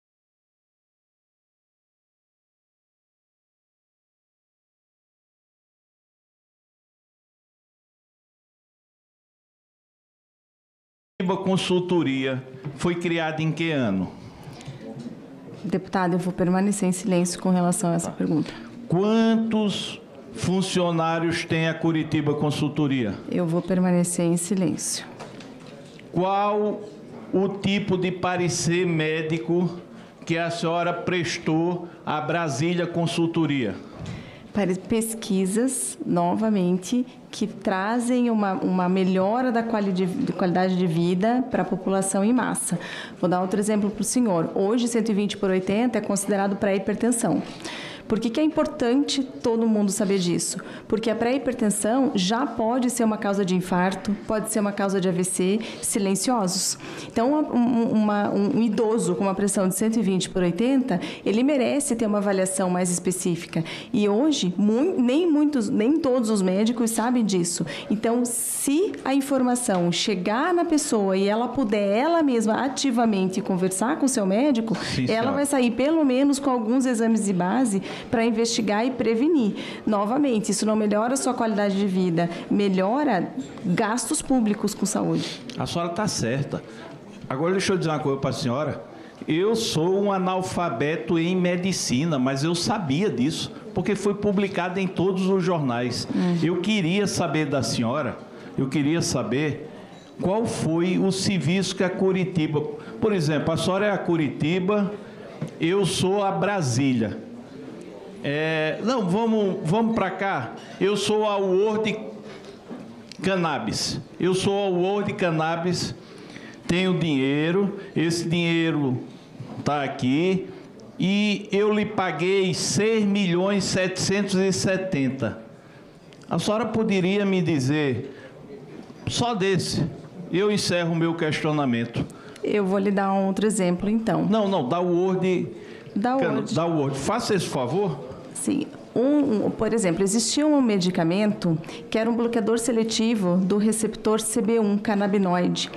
Consultoria foi criada em que ano? Deputado, eu vou permanecer em silêncio com relação a essa pergunta. Quantos funcionários tem a Curitiba Consultoria? Eu vou permanecer em silêncio. Qual o tipo de parecer médico que a senhora prestou à Brasília Consultoria? Para pesquisas, novamente, que trazem uma melhora da qualidade de vida para a população em massa. Vou dar outro exemplo para o senhor. Hoje, 120/80 é considerado pré-hipertensão. Por que é importante todo mundo saber disso? Porque a pré-hipertensão já pode ser uma causa de infarto, pode ser uma causa de AVC, silenciosos. Então, um idoso com uma pressão de 120/80, ele merece ter uma avaliação mais específica. E hoje, nem todos os médicos sabem disso. Então, se a informação chegar na pessoa e ela puder, ela mesma, ativamente conversar com o seu médico, ela vai sair pelo menos com alguns exames de base para investigar e prevenir. Novamente, isso não melhora a sua qualidade de vida, melhora gastos públicos com saúde. A senhora está certa. Agora, deixa eu dizer uma coisa para a senhora. Eu sou um analfabeto em medicina, mas eu sabia disso, porque foi publicado em todos os jornais. Eu queria saber da senhora, qual foi o serviço que a Curitiba... Por exemplo, a senhora é a Curitiba, eu sou a Brasília. Não, vamos para cá. Eu sou a World Cannabis. Tenho dinheiro, esse dinheiro está aqui, e eu lhe paguei 6.770.000. A senhora poderia me dizer, só desse, eu encerro o meu questionamento. Eu vou lhe dar um outro exemplo, então. Não, da Word. Da Word. Faça esse favor. Sim. Por exemplo, existia um medicamento que era um bloqueador seletivo do receptor CB1 canabinoide,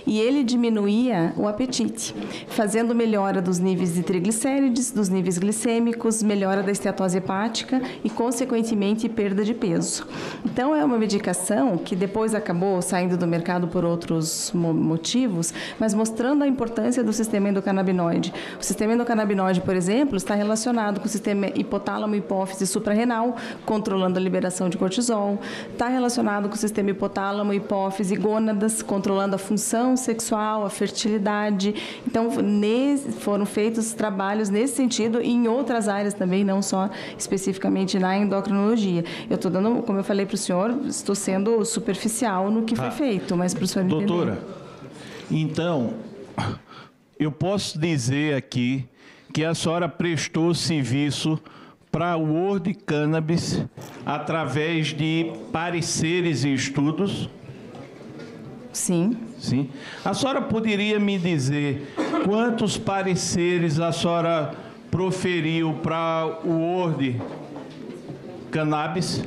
e ele diminuía o apetite, fazendo melhora dos níveis de triglicérides, dos níveis glicêmicos, melhora da esteatose hepática e, consequentemente, perda de peso. Então, é uma medicação que depois acabou saindo do mercado por outros motivos, mas mostrando a importância do sistema endocannabinoide. O sistema endocannabinoide, por exemplo, está relacionado com o sistema hipotálamo-hipófise suprarrenal, controlando a liberação de cortisol. Está relacionado com o sistema hipotálamo, hipófise, gônadas, controlando a função sexual, a fertilidade. Então, foram feitos trabalhos nesse sentido e em outras áreas também, não só especificamente na endocrinologia. Eu estou dando, como eu falei para o senhor, estou sendo superficial no que foi feito, mas para o senhor entender. Doutora, então, eu posso dizer aqui que a senhora prestou serviço para o World Cannabis através de pareceres e estudos? Sim. Sim. A senhora poderia me dizer quantos pareceres a senhora proferiu para o World Cannabis?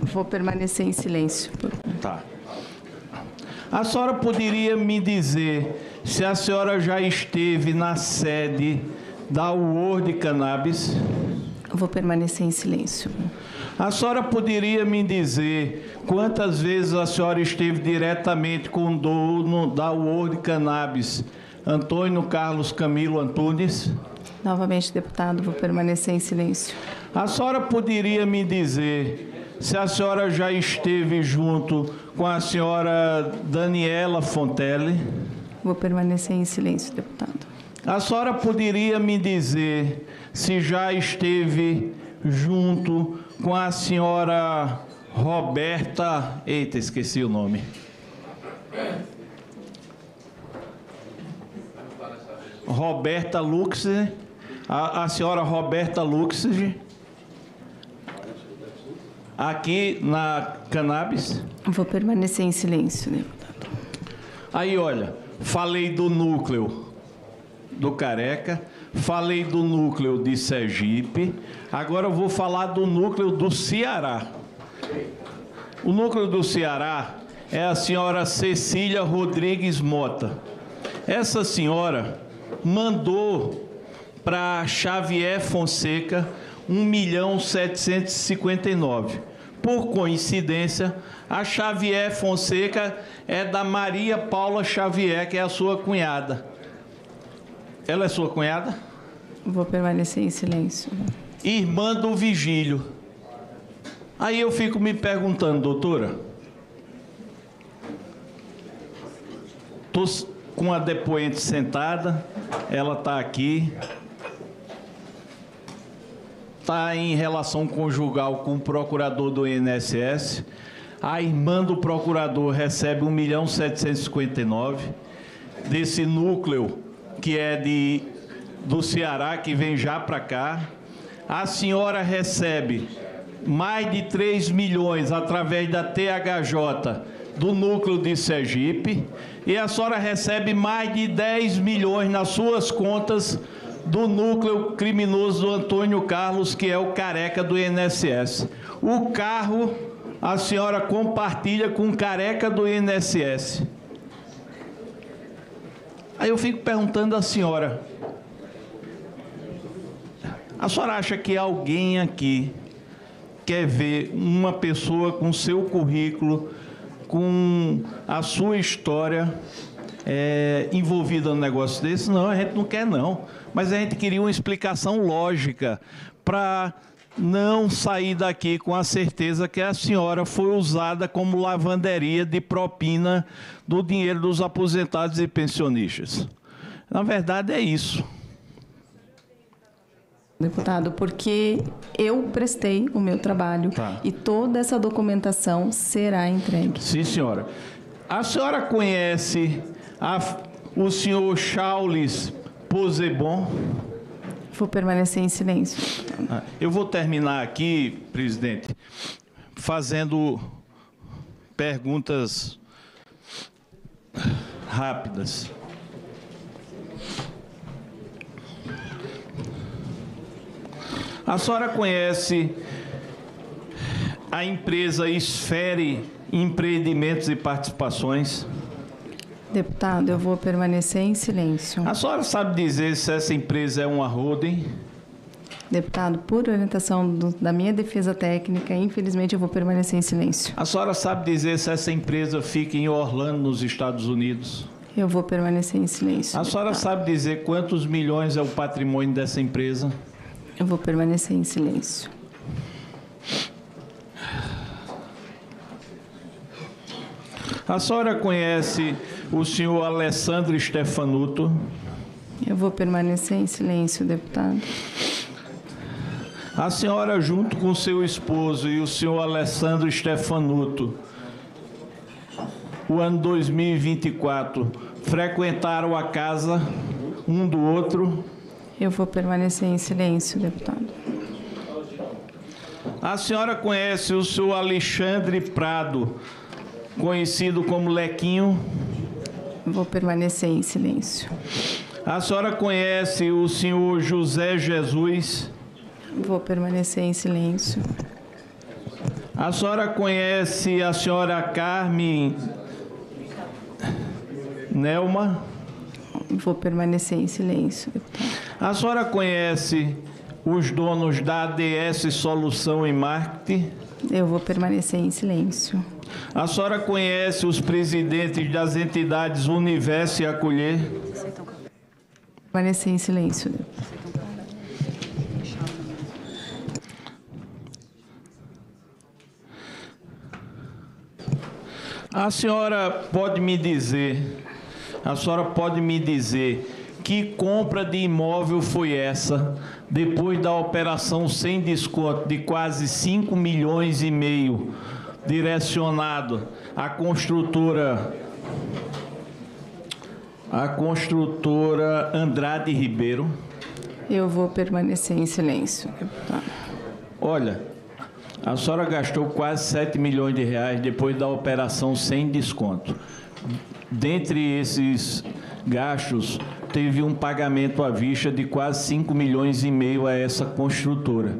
Vou permanecer em silêncio. Tá. A senhora poderia me dizer se a senhora já esteve na sede da World Cannabis? Vou permanecer em silêncio. A senhora poderia me dizer quantas vezes a senhora esteve diretamente com o dono da World Cannabis, Antônio Carlos Camilo Antunes? Novamente, deputado, vou permanecer em silêncio. A senhora poderia me dizer se a senhora já esteve junto com a senhora Daniela Fontelli? Vou permanecer em silêncio, deputado. A senhora poderia me dizer se já esteve junto com a senhora Roberta... Eita, esqueci o nome. Roberta Luxig, a senhora Roberta Luxig, aqui na Cannabis? Vou permanecer em silêncio, deputado. Aí, olha, falei do núcleo do Careca, falei do núcleo de Sergipe, agora eu vou falar do núcleo do Ceará. O núcleo do Ceará é a senhora Cecília Rodrigues Mota. Essa senhora mandou para Xavier Fonseca 1.759.000. Por coincidência, a Xavier Fonseca é da Maria Paula Xavier, que é a sua cunhada. Ela é sua cunhada? Vou permanecer em silêncio. Irmã do Vigílio. Aí eu fico me perguntando, doutora, estou com a depoente sentada, ela está aqui, está em relação conjugal com o procurador do INSS, a irmã do procurador recebe 1.759.000, desse núcleo que é do Ceará, que vem já para cá. A senhora recebe mais de 3 milhões através da THJ do núcleo de Sergipe, e a senhora recebe mais de 10 milhões nas suas contas do núcleo criminoso do Antônio Carlos, que é o Careca do INSS. O carro a senhora compartilha com o Careca do INSS. Aí eu fico perguntando à senhora, a senhora acha que alguém aqui quer ver uma pessoa com seu currículo, com a sua história envolvida no negócio desse? Não, a gente não quer não. Mas a gente queria uma explicação lógica para não sair daqui com a certeza que a senhora foi usada como lavanderia de propina do dinheiro dos aposentados e pensionistas. Na verdade é isso. Deputado, porque eu prestei o meu trabalho e toda essa documentação será entregue. Sim, senhora. A senhora conhece o senhor Charles Possebon? Vou permanecer em silêncio. Eu vou terminar aqui, presidente, fazendo perguntas rápidas. A senhora conhece a empresa Esfere Empreendimentos e Participações? Deputado, eu vou permanecer em silêncio. A senhora sabe dizer se essa empresa é uma holding? Deputado, por orientação da minha defesa técnica, infelizmente eu vou permanecer em silêncio. A senhora sabe dizer se essa empresa fica em Orlando, nos Estados Unidos? Eu vou permanecer em silêncio. A senhora sabe dizer quantos milhões é o patrimônio dessa empresa? Eu vou permanecer em silêncio. A senhora conhece o senhor Alessandro Stefanuto? Eu vou permanecer em silêncio, deputado. A senhora, junto com seu esposo e o senhor Alessandro Stefanuto, o ano 2024, frequentaram a casa um do outro? Eu vou permanecer em silêncio, deputado. A senhora conhece o senhor Alexandre Prado, conhecido como Lequinho? Vou permanecer em silêncio. A senhora conhece o senhor José Jesus? Vou permanecer em silêncio. A senhora conhece a senhora Carmen Nelma? Vou permanecer em silêncio, deputado. A senhora conhece os donos da ADS Solução em Marketing? Eu vou permanecer em silêncio. A senhora conhece os presidentes das entidades Universo e Acolher? Permanecer em silêncio, deputado. A senhora pode me dizer que compra de imóvel foi essa, depois da operação sem desconto de quase 5,5 milhões, direcionado à construtora Andrade Ribeiro? Eu vou permanecer em silêncio, deputado. Olha, a senhora gastou quase 7 milhões de reais depois da operação sem desconto. Dentre esses gastos, teve um pagamento à vista de quase 5,5 milhões a essa construtora.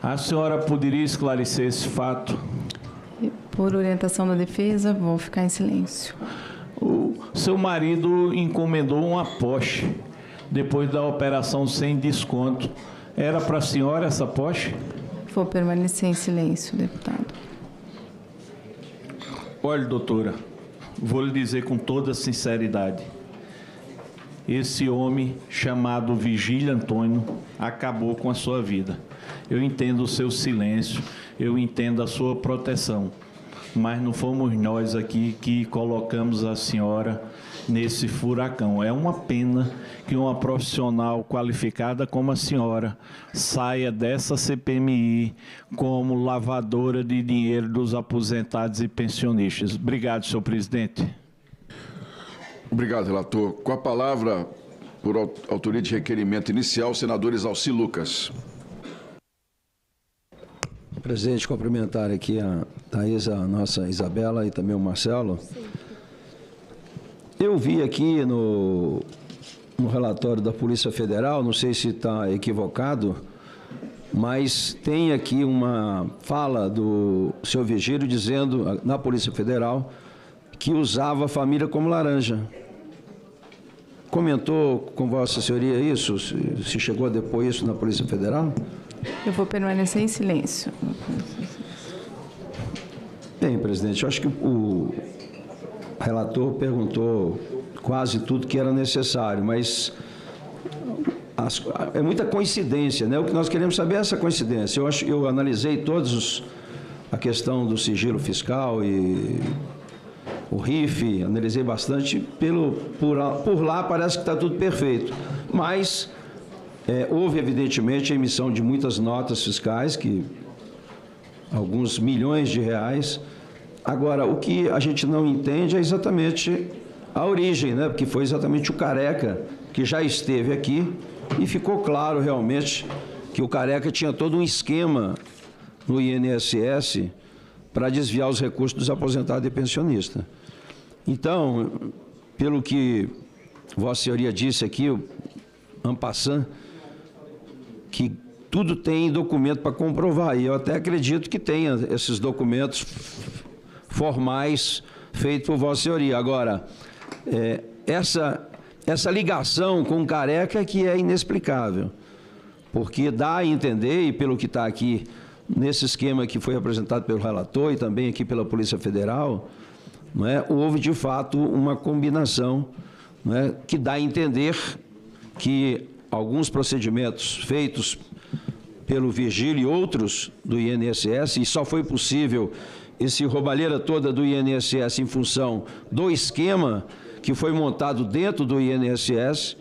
A senhora poderia esclarecer esse fato? Por orientação da defesa, vou ficar em silêncio. O seu marido encomendou uma Porsche depois da operação sem desconto. Era para a senhora essa Porsche? Vou permanecer em silêncio, deputado. Olha, doutora, vou lhe dizer com toda sinceridade. Esse homem chamado Vigílio Antônio acabou com a sua vida. Eu entendo o seu silêncio, eu entendo a sua proteção, mas não fomos nós aqui que colocamos a senhora nesse furacão. É uma pena que uma profissional qualificada como a senhora saia dessa CPMI como lavadora de dinheiro dos aposentados e pensionistas. Obrigado, senhor presidente. Obrigado, relator. Com a palavra, por autoria de requerimento inicial, o senador Exalci Lucas. Presidente, cumprimentar aqui a Thaís, a nossa Isabela e também o Marcelo. Eu vi aqui no relatório da Polícia Federal, não sei se está equivocado, mas tem aqui uma fala do senhor Vigílio dizendo, na Polícia Federal, que usava a família como laranja. Comentou com Vossa Senhoria isso? Se chegou a depor isso na Polícia Federal? Eu vou permanecer em silêncio. Bem, presidente, eu acho que o relator perguntou quase tudo que era necessário, mas é muita coincidência, né? O que nós queremos saber é essa coincidência. Eu analisei a questão do sigilo fiscal e o RIF, analisei bastante, por lá parece que está tudo perfeito, mas Houve, evidentemente, a emissão de muitas notas fiscais, alguns milhões de reais. Agora, o que a gente não entende é exatamente a origem, né? Porque foi exatamente o Careca que já esteve aqui e ficou claro realmente que o Careca tinha todo um esquema no INSS para desviar os recursos dos aposentados e pensionistas. Então, pelo que Vossa Senhoria disse aqui, en passant, que tudo tem documento para comprovar, e eu até acredito que tenha esses documentos formais feitos por Vossa Senhoria. Agora, essa ligação com o Careca é que é inexplicável, porque dá a entender, e pelo que está aqui nesse esquema que foi apresentado pelo relator e também aqui pela Polícia Federal, não é, houve de fato uma combinação, não é, que dá a entender que alguns procedimentos feitos pelo Virgílio e outros do INSS, e só foi possível esse roubalheira toda do INSS em função do esquema que foi montado dentro do INSS.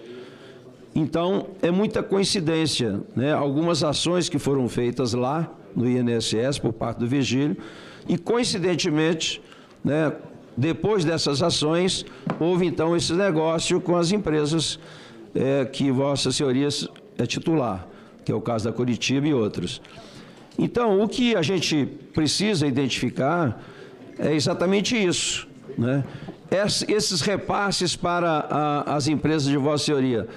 Então, é muita coincidência, né? Algumas ações que foram feitas lá no INSS por parte do Virgílio e, coincidentemente, né, depois dessas ações, houve então esse negócio com as empresas que Vossa Senhoria é titular, que é o caso da Curitiba e outros. Então, o que a gente precisa identificar é exatamente isso, né? Esses repasses para as empresas de Vossa Senhoria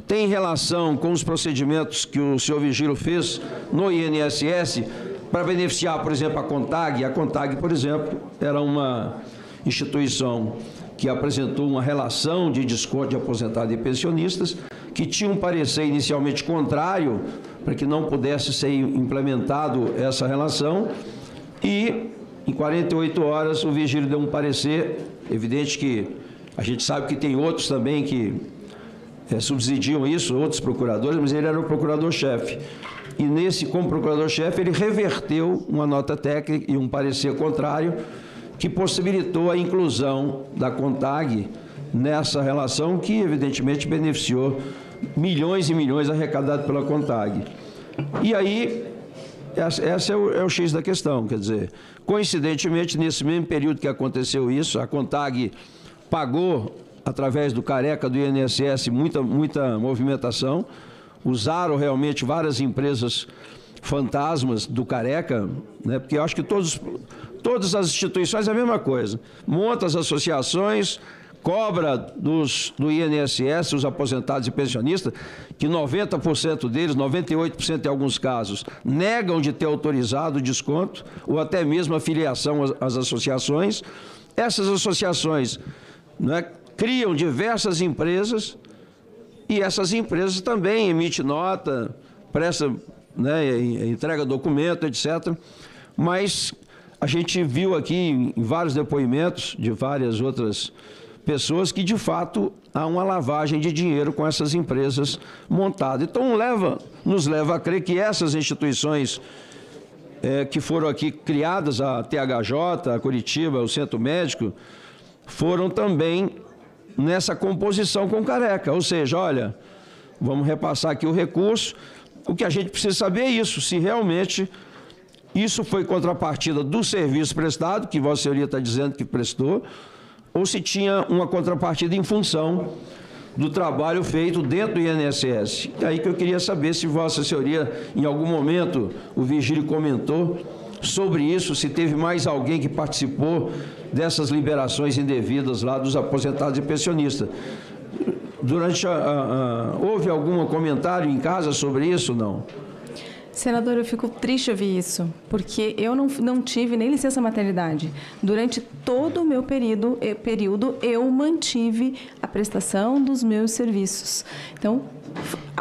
tem relação com os procedimentos que o senhor Virgílio fez no INSS para beneficiar, por exemplo, a CONTAG. A CONTAG, por exemplo, era uma instituição que apresentou uma relação de desconto de aposentados e pensionistas, que tinha um parecer inicialmente contrário, para que não pudesse ser implementado essa relação, e em 48 horas o Virgílio deu um parecer. Evidente que a gente sabe que tem outros também que subsidiam isso, outros procuradores, mas ele era o procurador-chefe. E como procurador-chefe, ele reverteu uma nota técnica e um parecer contrário que possibilitou a inclusão da CONTAG nessa relação que, evidentemente, beneficiou milhões e milhões arrecadados pela CONTAG. E aí, esse é o X da questão, quer dizer, coincidentemente, nesse mesmo período que aconteceu isso, a CONTAG pagou, através do Careca do INSS, muita movimentação, usaram realmente várias empresas fantasmas do Careca, né, porque eu acho que todas as instituições é a mesma coisa, monta as associações, cobra do INSS, os aposentados e pensionistas, que 90% deles, 98% em alguns casos, negam de ter autorizado o desconto ou até mesmo a filiação às associações. Essas associações, né, criam diversas empresas e essas empresas também emitem nota, presta, né, entrega documento, etc. Mas a gente viu aqui em vários depoimentos de várias outras pessoas que, de fato, há uma lavagem de dinheiro com essas empresas montadas. Então, nos leva a crer que essas instituições que foram aqui criadas, a THJ, a Curitiba, o Centro Médico, foram também nessa composição com o Careca. Ou seja, olha, vamos repassar aqui o recurso. O que a gente precisa saber é isso, se realmente isso foi contrapartida do serviço prestado, que Vossa Senhoria está dizendo que prestou, ou se tinha uma contrapartida em função do trabalho feito dentro do INSS. É aí que eu queria saber se Vossa Senhoria, em algum momento, o Virgílio comentou sobre isso, se teve mais alguém que participou dessas liberações indevidas lá dos aposentados e pensionistas. Houve algum comentário em casa sobre isso, não? Senador, eu fico triste de ouvir isso, porque eu não tive nem licença maternidade. Durante todo o meu período, eu mantive a prestação dos meus serviços. Então,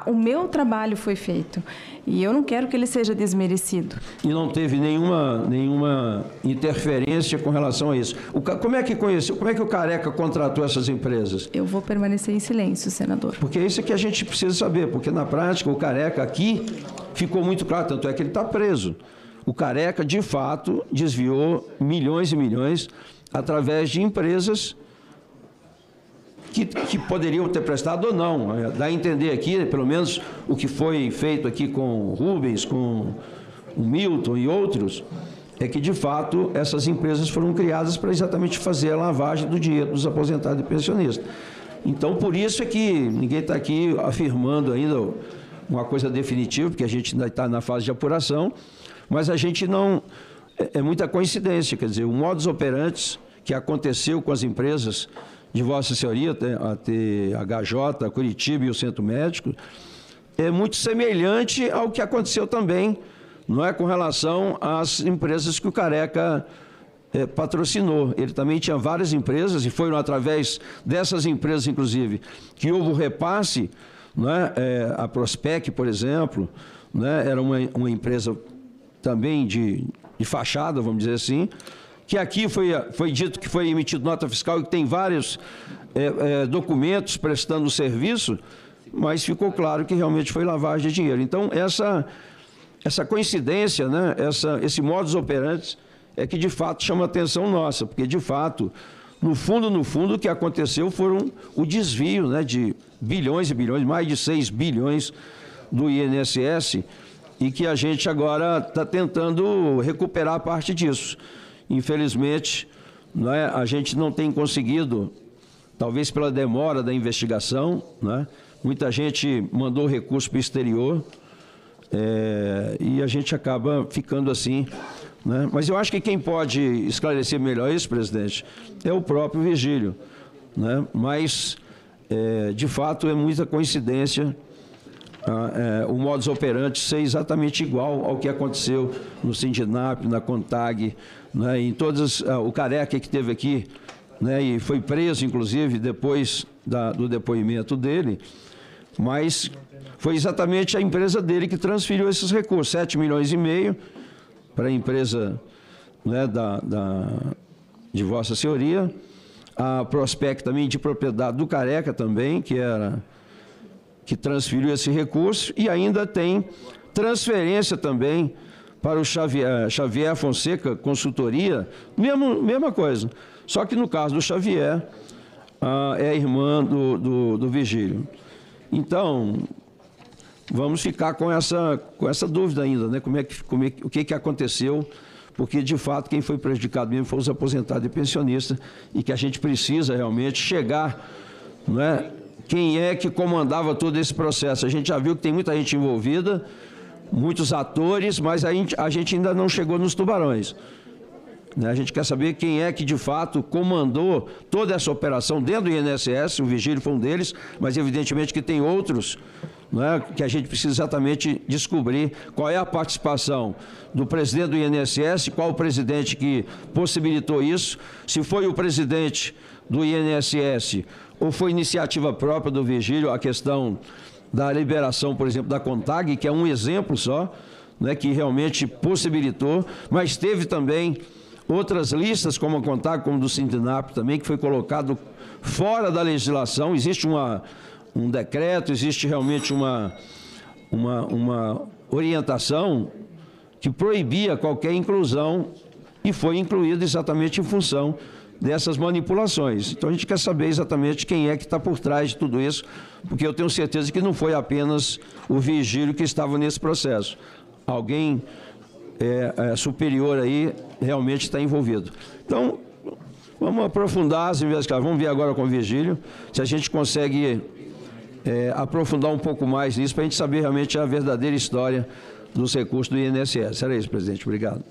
o meu trabalho foi feito e eu não quero que ele seja desmerecido. E não teve nenhuma interferência com relação a isso. Como é que o Careca contratou essas empresas? Eu vou permanecer em silêncio, senador. Porque é isso que a gente precisa saber, porque na prática o Careca aqui ficou muito claro, tanto é que ele está preso. O Careca, de fato, desviou milhões e milhões através de empresas que poderiam ter prestado ou não. Dá a entender aqui, pelo menos o que foi feito aqui com o Rubens, com o Milton e outros, é que, de fato, essas empresas foram criadas para exatamente fazer a lavagem do dinheiro dos aposentados e pensionistas. Então, por isso é que ninguém está aqui afirmando ainda uma coisa definitiva, porque a gente ainda está na fase de apuração, mas a gente não... É muita coincidência, quer dizer, o modus operandi que aconteceu com as empresas de Vossa Senhoria, a THJ, a Curitiba e o Centro Médico, é muito semelhante ao que aconteceu também, não é, com relação às empresas que o Careca patrocinou. Ele também tinha várias empresas e foram através dessas empresas, inclusive, que houve o repasse, não é? A Prospec, por exemplo, né? Era uma empresa também de fachada, vamos dizer assim, que aqui foi dito que foi emitido nota fiscal e que tem vários documentos prestando serviço, mas ficou claro que realmente foi lavagem de dinheiro. Então, essa coincidência, né? Esse modus operandi é que, de fato, chama a atenção nossa, porque, de fato, no fundo, o que aconteceu foram o desvio, né, de bilhões e bilhões, mais de 6 bilhões do INSS, e que a gente agora está tentando recuperar parte disso. Infelizmente, né, a gente não tem conseguido, talvez pela demora da investigação, né, muita gente mandou recurso para o exterior, e a gente acaba ficando assim, né? Mas eu acho que quem pode esclarecer melhor isso, presidente, é o próprio Virgílio, né? Mas, de fato, é muita coincidência o modus operandi ser exatamente igual ao que aconteceu no Sindinap, na Contag, né? Em todas, o Careca que esteve aqui, né? E foi preso, inclusive, depois do depoimento dele, mas foi exatamente a empresa dele que transferiu esses recursos, 7,5 milhões para a empresa, né, de Vossa Senhoria, a Prospec também de propriedade do Careca também, que transferiu esse recurso, e ainda tem transferência também para o Xavier Fonseca Consultoria, mesma coisa, só que no caso do Xavier, é a irmã do Virgílio. Então, vamos ficar com essa dúvida ainda, né? O que aconteceu, porque, de fato, quem foi prejudicado mesmo foram os aposentados e pensionistas, e que a gente precisa realmente chegar, não é? Quem é que comandava todo esse processo? A gente já viu que tem muita gente envolvida, muitos atores, mas a gente ainda não chegou nos tubarões. A gente quer saber quem é que, de fato, comandou toda essa operação dentro do INSS, o Virgílio foi um deles, mas evidentemente que tem outros, né, que a gente precisa exatamente descobrir qual é a participação do presidente do INSS, qual o presidente que possibilitou isso, se foi o presidente do INSS ou foi iniciativa própria do Virgílio, a questão da liberação, por exemplo, da Contag, que é um exemplo só, né, que realmente possibilitou, mas teve também outras listas, como a Contag, como do Sindinap também, que foi colocado fora da legislação. Existe um decreto, existe realmente uma orientação que proibia qualquer inclusão e foi incluído exatamente em função dessas manipulações. Então a gente quer saber exatamente quem é que está por trás de tudo isso, porque eu tenho certeza que não foi apenas o Virgílio que estava nesse processo. Alguém superior aí realmente está envolvido. Então, vamos aprofundar as investigações. Vamos ver agora com o Virgílio se a gente consegue aprofundar um pouco mais nisso para a gente saber realmente a verdadeira história dos recursos do INSS. Era isso, presidente. Obrigado.